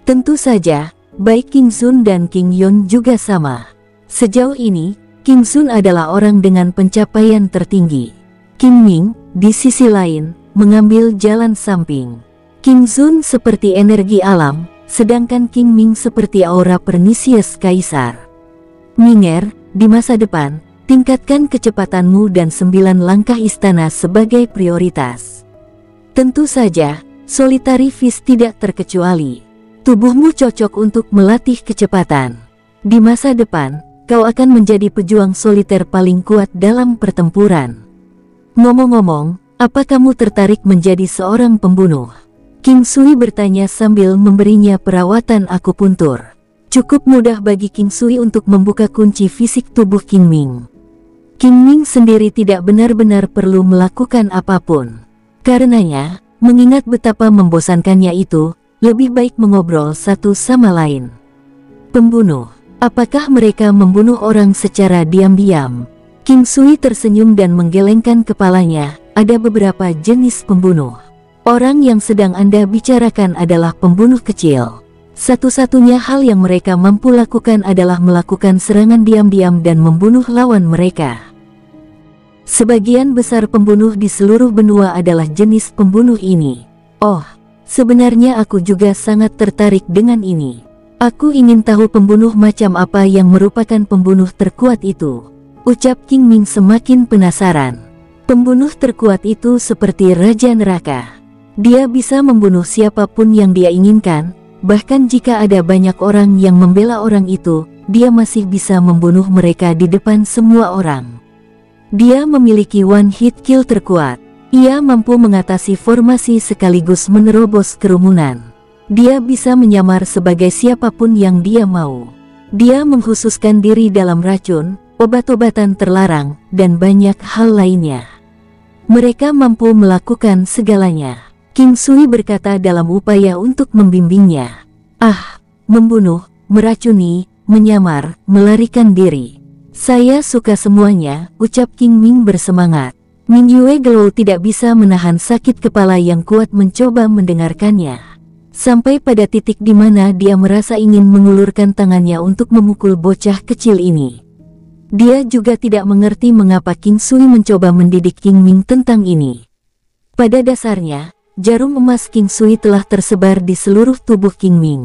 Tentu saja, baik King Sun dan King Yon juga sama. Sejauh ini, King Sun adalah orang dengan pencapaian tertinggi. King Ming, di sisi lain, mengambil jalan samping. King Sun seperti energi alam, sedangkan King Ming seperti aura pernisius kaisar. Minger, di masa depan, tingkatkan kecepatanmu dan 9 langkah istana sebagai prioritas. Tentu saja, Solitary Fist tidak terkecuali. Tubuhmu cocok untuk melatih kecepatan. Di masa depan, kau akan menjadi pejuang soliter paling kuat dalam pertempuran. Ngomong-ngomong, apa kamu tertarik menjadi seorang pembunuh? King Sui bertanya sambil memberinya perawatan akupuntur. Cukup mudah bagi King Sui untuk membuka kunci fisik tubuh King Ming. King Ming sendiri tidak benar-benar perlu melakukan apapun. Karenanya, mengingat betapa membosankannya itu, lebih baik mengobrol satu sama lain. Pembunuh, apakah mereka membunuh orang secara diam-diam? King Sui tersenyum dan menggelengkan kepalanya. Ada beberapa jenis pembunuh. Orang yang sedang Anda bicarakan adalah pembunuh kecil. Satu-satunya hal yang mereka mampu lakukan adalah melakukan serangan diam-diam dan membunuh lawan mereka. Sebagian besar pembunuh di seluruh benua adalah jenis pembunuh ini. Oh, Sebenarnya aku juga sangat tertarik dengan ini. Aku ingin tahu pembunuh macam apa yang merupakan pembunuh terkuat itu, ucap King Ming semakin penasaran. Pembunuh terkuat itu seperti Raja Neraka. Dia bisa membunuh siapapun yang dia inginkan, bahkan jika ada banyak orang yang membela orang itu, dia masih bisa membunuh mereka di depan semua orang. Dia memiliki one hit kill terkuat. Ia mampu mengatasi formasi sekaligus menerobos kerumunan. Dia bisa menyamar sebagai siapapun yang dia mau. Dia mengkhususkan diri dalam racun, obat-obatan terlarang, dan banyak hal lainnya. Mereka mampu melakukan segalanya. King Sui berkata dalam upaya untuk membimbingnya. Membunuh, meracuni, menyamar, melarikan diri. Saya suka semuanya, ucap King Ming bersemangat. Ming Yue Glow tidak bisa menahan sakit kepala yang kuat mencoba mendengarkannya. Sampai pada titik di mana dia merasa ingin mengulurkan tangannya untuk memukul bocah kecil ini. Dia juga tidak mengerti mengapa King Sui mencoba mendidik King Ming tentang ini. Pada dasarnya, jarum emas King Sui telah tersebar di seluruh tubuh King Ming.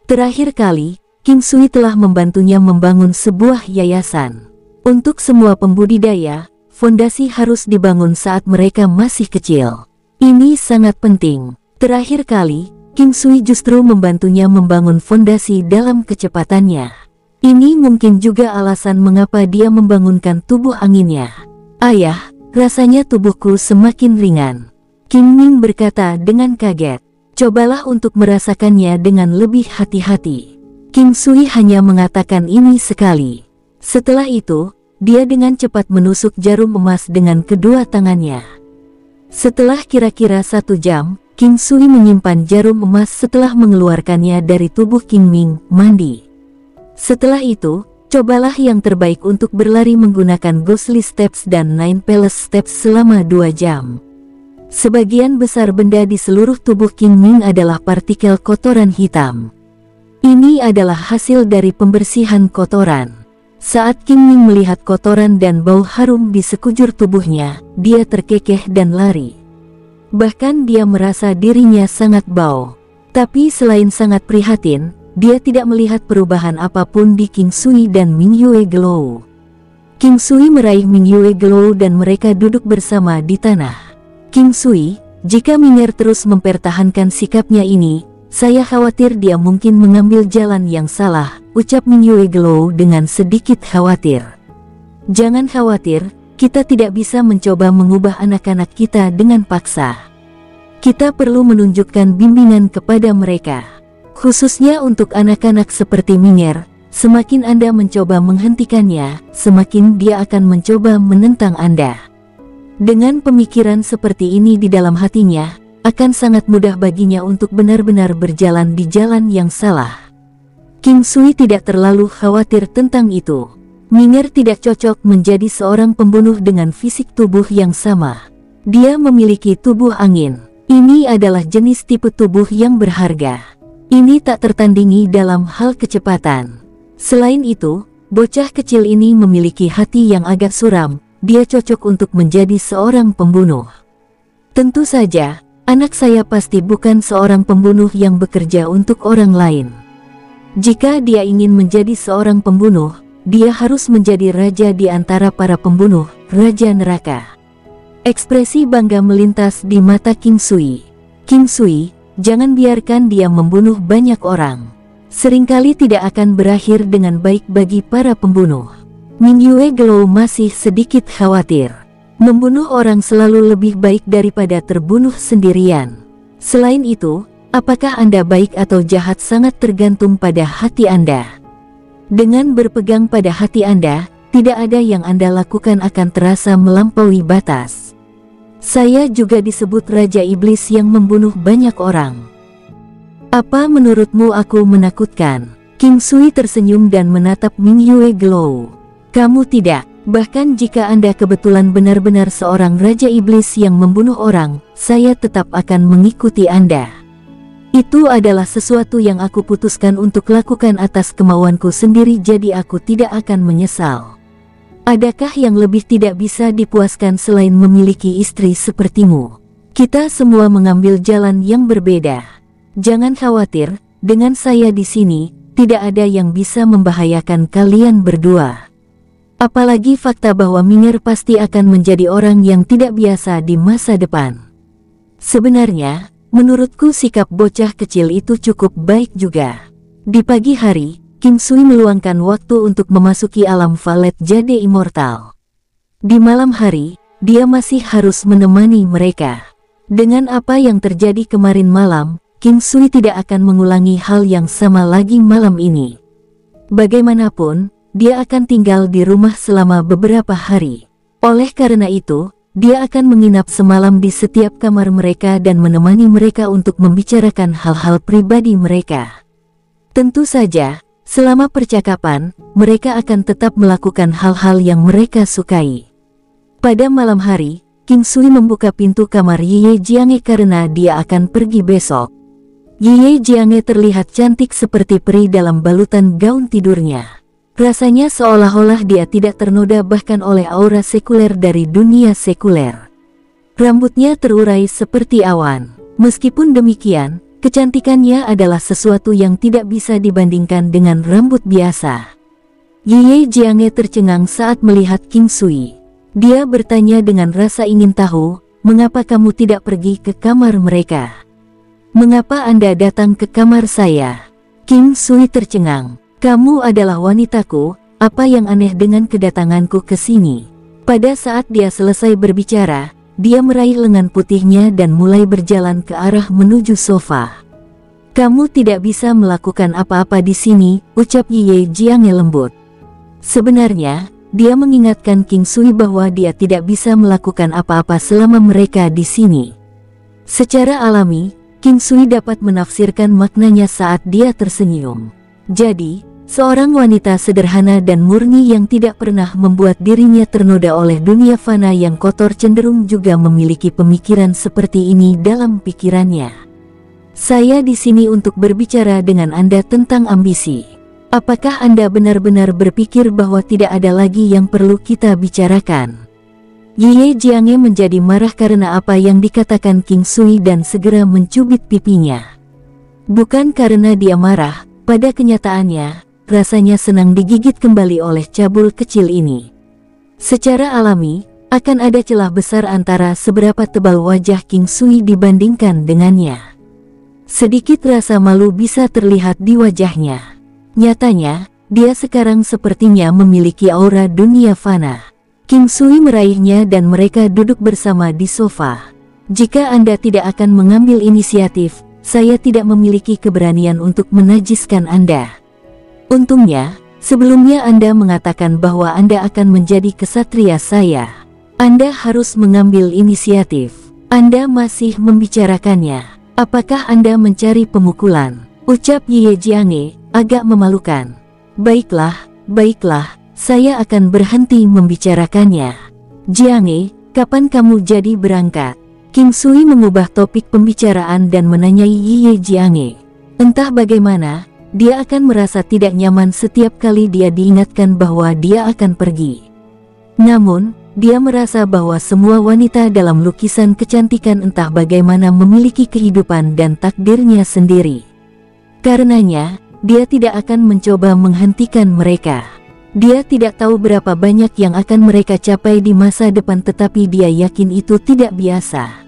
Terakhir kali, King Sui telah membantunya membangun sebuah yayasan. Untuk semua pembudidaya, fondasi harus dibangun saat mereka masih kecil. Ini sangat penting. Terakhir kali, King Sui justru membantunya membangun fondasi dalam kecepatannya. Ini mungkin juga alasan mengapa dia membangunkan tubuh anginnya. Ayah, rasanya tubuhku semakin ringan. King Ming berkata dengan kaget. Cobalah untuk merasakannya dengan lebih hati-hati. King Sui hanya mengatakan ini sekali. Setelah itu, dia dengan cepat menusuk jarum emas dengan kedua tangannya. Setelah kira-kira 1 jam, King Sui menyimpan jarum emas setelah mengeluarkannya dari tubuh King Ming, mandi. Setelah itu, cobalah yang terbaik untuk berlari menggunakan Ghostly Steps dan Nine Palace Steps selama 2 jam. Sebagian besar benda di seluruh tubuh King Ming adalah partikel kotoran hitam. Ini adalah hasil dari pembersihan kotoran. Saat King Ming melihat kotoran dan bau harum di sekujur tubuhnya, dia terkekeh dan lari. Bahkan dia merasa dirinya sangat bau. Tapi selain sangat prihatin, dia tidak melihat perubahan apapun di King Sui dan Ming Yue Glow. King Sui meraih Ming Yue Glow dan mereka duduk bersama di tanah. King Sui, jika Ming'er terus mempertahankan sikapnya ini, saya khawatir dia mungkin mengambil jalan yang salah, ucap Ming Yue Glow dengan sedikit khawatir. Jangan khawatir, kita tidak bisa mencoba mengubah anak-anak kita dengan paksa. Kita perlu menunjukkan bimbingan kepada mereka. Khususnya untuk anak-anak seperti Ming'er, semakin Anda mencoba menghentikannya, semakin dia akan mencoba menentang Anda. Dengan pemikiran seperti ini di dalam hatinya, akan sangat mudah baginya untuk benar-benar berjalan di jalan yang salah. King Sui tidak terlalu khawatir tentang itu. Ming'er tidak cocok menjadi seorang pembunuh dengan fisik tubuh yang sama. Dia memiliki tubuh angin. Ini adalah jenis tipe tubuh yang berharga. Ini tak tertandingi dalam hal kecepatan. Selain itu, bocah kecil ini memiliki hati yang agak suram. Dia cocok untuk menjadi seorang pembunuh. Tentu saja, anak saya pasti bukan seorang pembunuh yang bekerja untuk orang lain. Jika dia ingin menjadi seorang pembunuh, dia harus menjadi raja di antara para pembunuh, Raja Neraka. Ekspresi bangga melintas di mata King Sui. King Sui, jangan biarkan dia membunuh banyak orang. Seringkali tidak akan berakhir dengan baik bagi para pembunuh. Ming Yue Glow masih sedikit khawatir. Membunuh orang selalu lebih baik daripada terbunuh sendirian. Selain itu, apakah Anda baik atau jahat sangat tergantung pada hati Anda. Dengan berpegang pada hati Anda, tidak ada yang Anda lakukan akan terasa melampaui batas. Saya juga disebut Raja Iblis yang membunuh banyak orang. Apa menurutmu aku menakutkan? King Sui tersenyum dan menatap Ming Yue Glow. Kamu tidak. Bahkan jika Anda kebetulan benar-benar seorang Raja Iblis yang membunuh orang, saya tetap akan mengikuti Anda. Itu adalah sesuatu yang aku putuskan untuk lakukan atas kemauanku sendiri, jadi aku tidak akan menyesal. Adakah yang lebih tidak bisa dipuaskan selain memiliki istri sepertimu? Kita semua mengambil jalan yang berbeda. Jangan khawatir, dengan saya di sini, tidak ada yang bisa membahayakan kalian berdua. Apalagi fakta bahwa Ming'er pasti akan menjadi orang yang tidak biasa di masa depan. Sebenarnya, menurutku sikap bocah kecil itu cukup baik juga. Di pagi hari, King Sui meluangkan waktu untuk memasuki alam Valet Jade Immortal. Di malam hari, dia masih harus menemani mereka. Dengan apa yang terjadi kemarin malam, King Sui tidak akan mengulangi hal yang sama lagi malam ini. Bagaimanapun, dia akan tinggal di rumah selama beberapa hari. Oleh karena itu, dia akan menginap semalam di setiap kamar mereka dan menemani mereka untuk membicarakan hal-hal pribadi mereka. Tentu saja, selama percakapan, mereka akan tetap melakukan hal-hal yang mereka sukai. Pada malam hari, King Sui membuka pintu kamar Ye Jianghe karena dia akan pergi besok. Ye Jianghe terlihat cantik seperti peri dalam balutan gaun tidurnya. Rasanya seolah-olah dia tidak ternoda bahkan oleh aura sekuler dari dunia sekuler. Rambutnya terurai seperti awan. Meskipun demikian, kecantikannya adalah sesuatu yang tidak bisa dibandingkan dengan rambut biasa. Ye Jianghe tercengang saat melihat King Sui. Dia bertanya dengan rasa ingin tahu, mengapa kamu tidak pergi ke kamar mereka? Mengapa Anda datang ke kamar saya? King Sui tercengang. Kamu adalah wanitaku, apa yang aneh dengan kedatanganku ke sini? Pada saat dia selesai berbicara, dia meraih lengan putihnya dan mulai berjalan ke arah menuju sofa. Kamu tidak bisa melakukan apa-apa di sini, ucap Ye Jianghe lembut. Sebenarnya, dia mengingatkan King Sui bahwa dia tidak bisa melakukan apa-apa selama mereka di sini. Secara alami, King Sui dapat menafsirkan maknanya saat dia tersenyum. Jadi, seorang wanita sederhana dan murni yang tidak pernah membuat dirinya ternoda oleh dunia fana yang kotor cenderung juga memiliki pemikiran seperti ini dalam pikirannya. Saya di sini untuk berbicara dengan Anda tentang ambisi. Apakah Anda benar-benar berpikir bahwa tidak ada lagi yang perlu kita bicarakan? Ye Jianghe menjadi marah karena apa yang dikatakan King Sui dan segera mencubit pipinya. Bukan karena dia marah. Pada kenyataannya, rasanya senang digigit kembali oleh cabul kecil ini. Secara alami, akan ada celah besar antara seberapa tebal wajah King Sui dibandingkan dengannya. Sedikit rasa malu bisa terlihat di wajahnya. Nyatanya, dia sekarang sepertinya memiliki aura dunia fana. King Sui meraihnya dan mereka duduk bersama di sofa. Jika Anda tidak akan mengambil inisiatif, saya tidak memiliki keberanian untuk menajiskan Anda. Untungnya, sebelumnya Anda mengatakan bahwa Anda akan menjadi kesatria saya. Anda harus mengambil inisiatif. Anda masih membicarakannya. Apakah Anda mencari pemukulan? Ucap Ye Jianghe, agak memalukan. Baiklah, saya akan berhenti membicarakannya. Jianghe, kapan kamu jadi berangkat? King Sui mengubah topik pembicaraan dan menanyai Ye Jianghe. Entah bagaimana, dia akan merasa tidak nyaman setiap kali dia diingatkan bahwa dia akan pergi. Namun, dia merasa bahwa semua wanita dalam lukisan kecantikan entah bagaimana memiliki kehidupan dan takdirnya sendiri. Karenanya, dia tidak akan mencoba menghentikan mereka. Dia tidak tahu berapa banyak yang akan mereka capai di masa depan, tetapi dia yakin itu tidak biasa.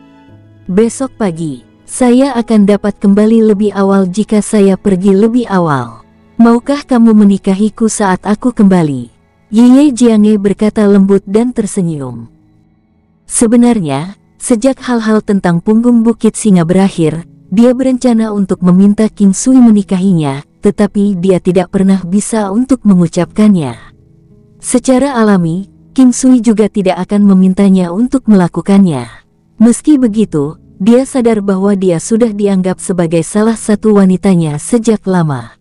Besok pagi, saya akan dapat kembali lebih awal jika saya pergi lebih awal. Maukah kamu menikahiku saat aku kembali? Ye Jianghe berkata lembut dan tersenyum. Sebenarnya, sejak hal-hal tentang punggung Bukit Singa berakhir, dia berencana untuk meminta King Sui menikahinya, tetapi dia tidak pernah bisa untuk mengucapkannya. Secara alami, King Sui juga tidak akan memintanya untuk melakukannya. Meski begitu, dia sadar bahwa dia sudah dianggap sebagai salah satu wanitanya sejak lama.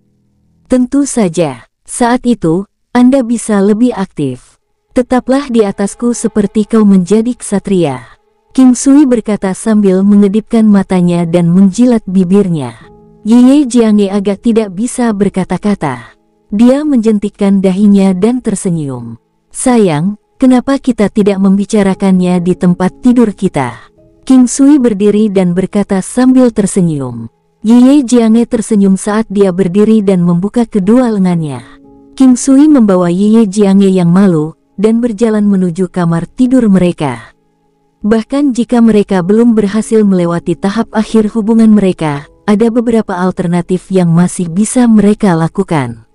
Tentu saja, saat itu, Anda bisa lebih aktif. Tetaplah di atasku seperti kau menjadi ksatria. King Sui berkata sambil mengedipkan matanya dan menjilat bibirnya. Ye Jianghe agak tidak bisa berkata-kata. Dia menjentikkan dahinya dan tersenyum. Sayang, kenapa kita tidak membicarakannya di tempat tidur kita? King Sui berdiri dan berkata sambil tersenyum. Ye Jiange tersenyum saat dia berdiri dan membuka kedua lengannya. King Sui membawa Ye Jiange yang malu dan berjalan menuju kamar tidur mereka. Bahkan jika mereka belum berhasil melewati tahap akhir hubungan mereka, ada beberapa alternatif yang masih bisa mereka lakukan.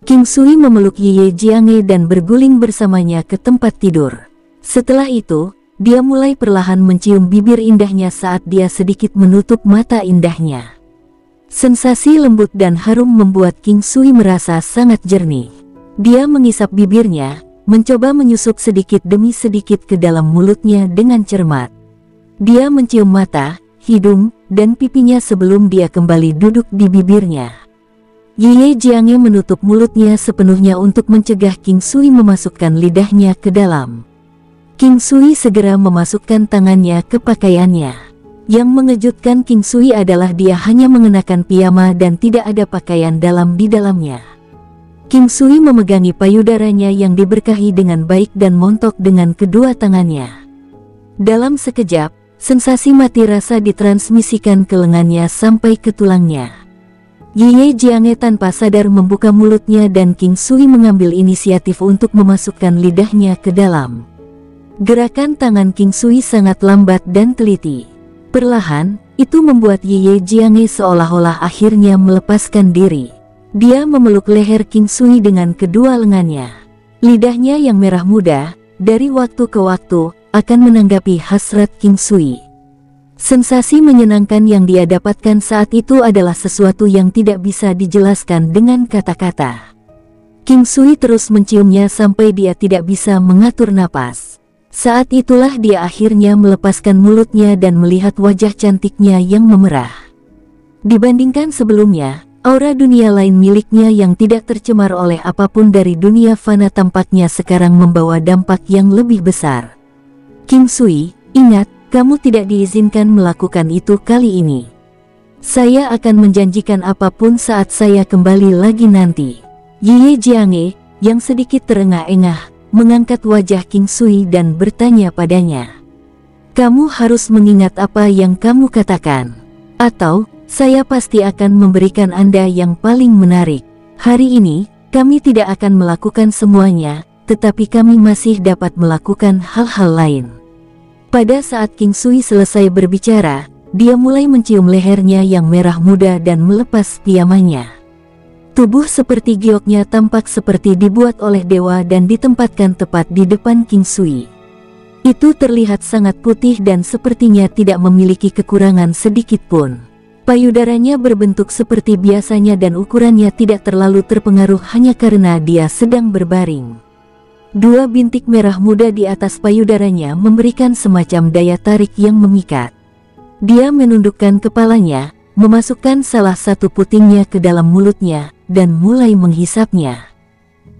King Sui memeluk Ye Jiange dan berguling bersamanya ke tempat tidur. Setelah itu, dia mulai perlahan mencium bibir indahnya saat dia sedikit menutup mata indahnya. Sensasi lembut dan harum membuat King Sui merasa sangat jernih. Dia mengisap bibirnya, mencoba menyusup sedikit demi sedikit ke dalam mulutnya dengan cermat. Dia mencium mata, hidung, dan pipinya sebelum dia kembali duduk di bibirnya. Ye Jiange menutup mulutnya sepenuhnya untuk mencegah King Sui memasukkan lidahnya ke dalam. King Sui segera memasukkan tangannya ke pakaiannya. Yang mengejutkan King Sui adalah dia hanya mengenakan piyama dan tidak ada pakaian dalam di dalamnya. King Sui memegangi payudaranya yang diberkahi dengan baik dan montok dengan kedua tangannya. Dalam sekejap, sensasi mati rasa ditransmisikan ke lengannya sampai ke tulangnya. Ye Jiange tanpa sadar membuka mulutnya dan King Sui mengambil inisiatif untuk memasukkan lidahnya ke dalam. Gerakan tangan King Sui sangat lambat dan teliti. Perlahan, itu membuat Ye Jiange seolah-olah akhirnya melepaskan diri. Dia memeluk leher King Sui dengan kedua lengannya. Lidahnya yang merah muda, dari waktu ke waktu, akan menanggapi hasrat King Sui. Sensasi menyenangkan yang dia dapatkan saat itu adalah sesuatu yang tidak bisa dijelaskan dengan kata-kata. King Sui terus menciumnya sampai dia tidak bisa mengatur napas. Saat itulah dia akhirnya melepaskan mulutnya dan melihat wajah cantiknya yang memerah. Dibandingkan sebelumnya, aura dunia lain miliknya yang tidak tercemar oleh apapun dari dunia fana tampaknya sekarang membawa dampak yang lebih besar. King Sui, ingat, kamu tidak diizinkan melakukan itu kali ini. Saya akan menjanjikan apapun saat saya kembali lagi nanti. Ye Jiange, yang sedikit terengah-engah, mengangkat wajah King Sui dan bertanya padanya. Kamu harus mengingat apa yang kamu katakan. Atau, saya pasti akan memberikan Anda yang paling menarik. Hari ini, kami tidak akan melakukan semuanya, tetapi kami masih dapat melakukan hal-hal lain. Pada saat King Sui selesai berbicara, dia mulai mencium lehernya yang merah muda dan melepas piyamanya. Tubuh seperti gioknya tampak seperti dibuat oleh dewa dan ditempatkan tepat di depan King Sui. Itu terlihat sangat putih dan sepertinya tidak memiliki kekurangan sedikit pun. Payudaranya berbentuk seperti biasanya dan ukurannya tidak terlalu terpengaruh hanya karena dia sedang berbaring. Dua bintik merah muda di atas payudaranya memberikan semacam daya tarik yang memikat. Dia menundukkan kepalanya, memasukkan salah satu putingnya ke dalam mulutnya, dan mulai menghisapnya.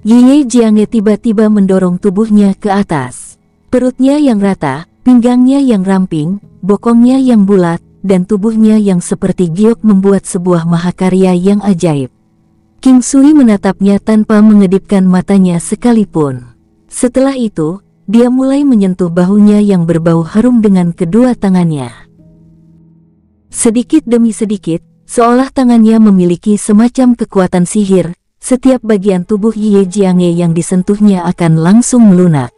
Ye Jiange tiba-tiba mendorong tubuhnya ke atas. Perutnya yang rata, pinggangnya yang ramping, bokongnya yang bulat, dan tubuhnya yang seperti giok membuat sebuah mahakarya yang ajaib. King Sui menatapnya tanpa mengedipkan matanya sekalipun. Setelah itu, dia mulai menyentuh bahunya yang berbau harum dengan kedua tangannya. Sedikit demi sedikit, seolah tangannya memiliki semacam kekuatan sihir, setiap bagian tubuh Ye Jiange yang disentuhnya akan langsung melunak.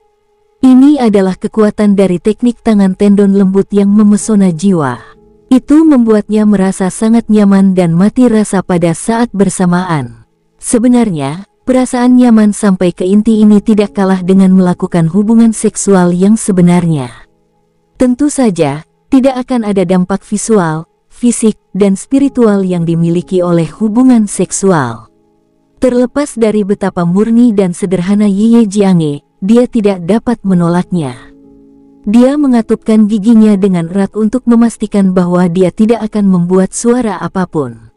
Ini adalah kekuatan dari teknik tangan tendon lembut yang memesona jiwa. Itu membuatnya merasa sangat nyaman dan mati rasa pada saat bersamaan. Sebenarnya, perasaan nyaman sampai ke inti ini tidak kalah dengan melakukan hubungan seksual yang sebenarnya. Tentu saja, tidak akan ada dampak visual, fisik, dan spiritual yang dimiliki oleh hubungan seksual. Terlepas dari betapa murni dan sederhana Ye Jiange, dia tidak dapat menolaknya. Dia mengatupkan giginya dengan erat untuk memastikan bahwa dia tidak akan membuat suara apapun.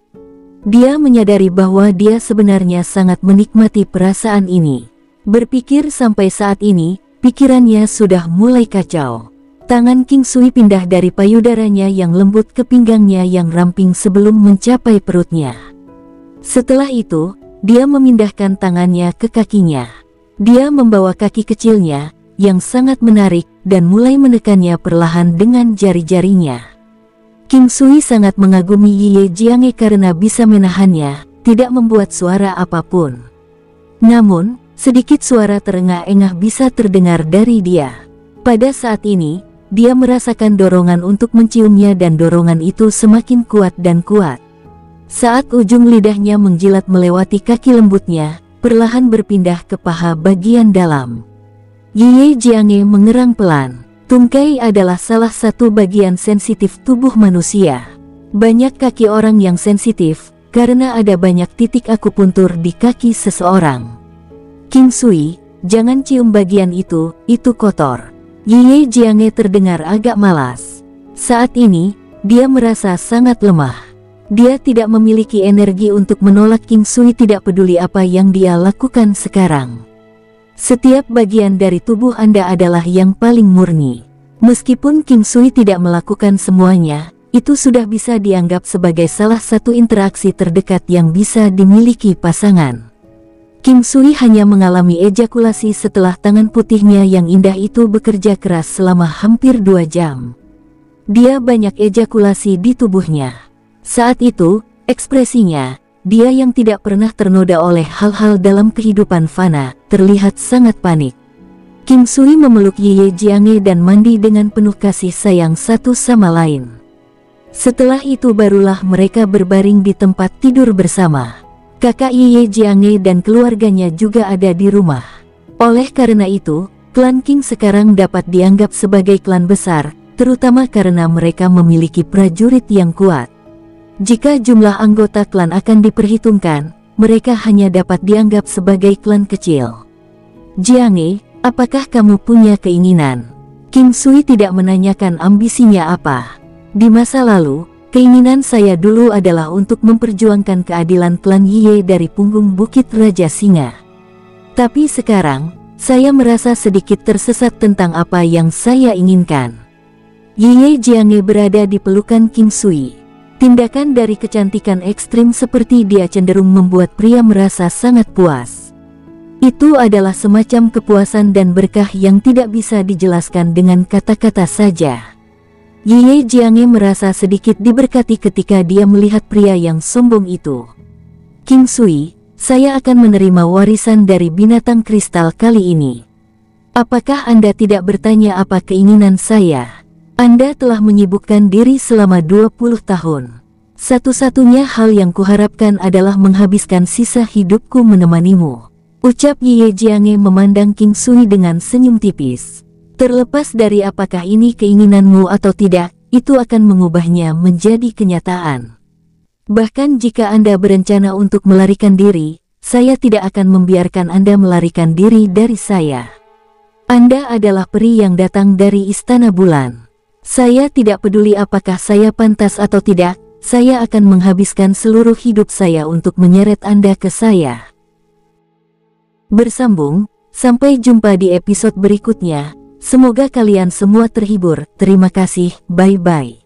Dia menyadari bahwa dia sebenarnya sangat menikmati perasaan ini. Berpikir sampai saat ini, pikirannya sudah mulai kacau. Tangan King Sui pindah dari payudaranya yang lembut ke pinggangnya yang ramping sebelum mencapai perutnya. Setelah itu, dia memindahkan tangannya ke kakinya. Dia membawa kaki kecilnya, yang sangat menarik, dan mulai menekannya perlahan dengan jari-jarinya. King Sui sangat mengagumi Ye Jianghe karena bisa menahannya, tidak membuat suara apapun. Namun, sedikit suara terengah-engah bisa terdengar dari dia. Pada saat ini, dia merasakan dorongan untuk menciumnya dan dorongan itu semakin kuat dan kuat. Saat ujung lidahnya menjilat melewati kaki lembutnya, perlahan berpindah ke paha bagian dalam. Ye Jianghe mengerang pelan. Tungkai adalah salah satu bagian sensitif tubuh manusia. Banyak kaki orang yang sensitif, karena ada banyak titik akupuntur di kaki seseorang. King Sui, jangan cium bagian itu kotor. Ye Jianghe terdengar agak malas. Saat ini, dia merasa sangat lemah. Dia tidak memiliki energi untuk menolak King Sui, tidak peduli apa yang dia lakukan sekarang. Setiap bagian dari tubuh Anda adalah yang paling murni. Meskipun King Sui tidak melakukan semuanya, itu sudah bisa dianggap sebagai salah satu interaksi terdekat yang bisa dimiliki pasangan. King Sui hanya mengalami ejakulasi setelah tangan putihnya yang indah itu bekerja keras selama hampir 2 jam. Dia banyak ejakulasi di tubuhnya. Saat itu, ekspresinya, dia yang tidak pernah ternoda oleh hal-hal dalam kehidupan fana, terlihat sangat panik. King Sui memeluk Ye Jianghe dan mandi dengan penuh kasih sayang satu sama lain. Setelah itu barulah mereka berbaring di tempat tidur bersama. Kakak Ye Jianghe dan keluarganya juga ada di rumah. Oleh karena itu, klan King sekarang dapat dianggap sebagai klan besar, terutama karena mereka memiliki prajurit yang kuat. Jika jumlah anggota klan akan diperhitungkan, mereka hanya dapat dianggap sebagai klan kecil. Jianghe, apakah kamu punya keinginan? King Sui tidak menanyakan ambisinya apa. Di masa lalu, keinginan saya dulu adalah untuk memperjuangkan keadilan klan Ye dari punggung Bukit Raja Singa. Tapi sekarang, saya merasa sedikit tersesat tentang apa yang saya inginkan. Ye Jianghe berada di pelukan King Sui. Tindakan dari kecantikan ekstrim seperti dia cenderung membuat pria merasa sangat puas. Itu adalah semacam kepuasan dan berkah yang tidak bisa dijelaskan dengan kata-kata saja. Ye Jianghe merasa sedikit diberkati ketika dia melihat pria yang sombong itu. King Sui, saya akan menerima warisan dari binatang kristal kali ini. Apakah Anda tidak bertanya apa keinginan saya? Anda telah menyibukkan diri selama 20 tahun. Satu-satunya hal yang kuharapkan adalah menghabiskan sisa hidupku menemanimu. Ucap Ye Jianghe memandang King Sui dengan senyum tipis. Terlepas dari apakah ini keinginanmu atau tidak, itu akan mengubahnya menjadi kenyataan. Bahkan jika Anda berencana untuk melarikan diri, saya tidak akan membiarkan Anda melarikan diri dari saya. Anda adalah peri yang datang dari Istana Bulan. Saya tidak peduli apakah saya pantas atau tidak, saya akan menghabiskan seluruh hidup saya untuk menyeret Anda ke saya. Bersambung, sampai jumpa di episode berikutnya. Semoga kalian semua terhibur. Terima kasih, bye-bye.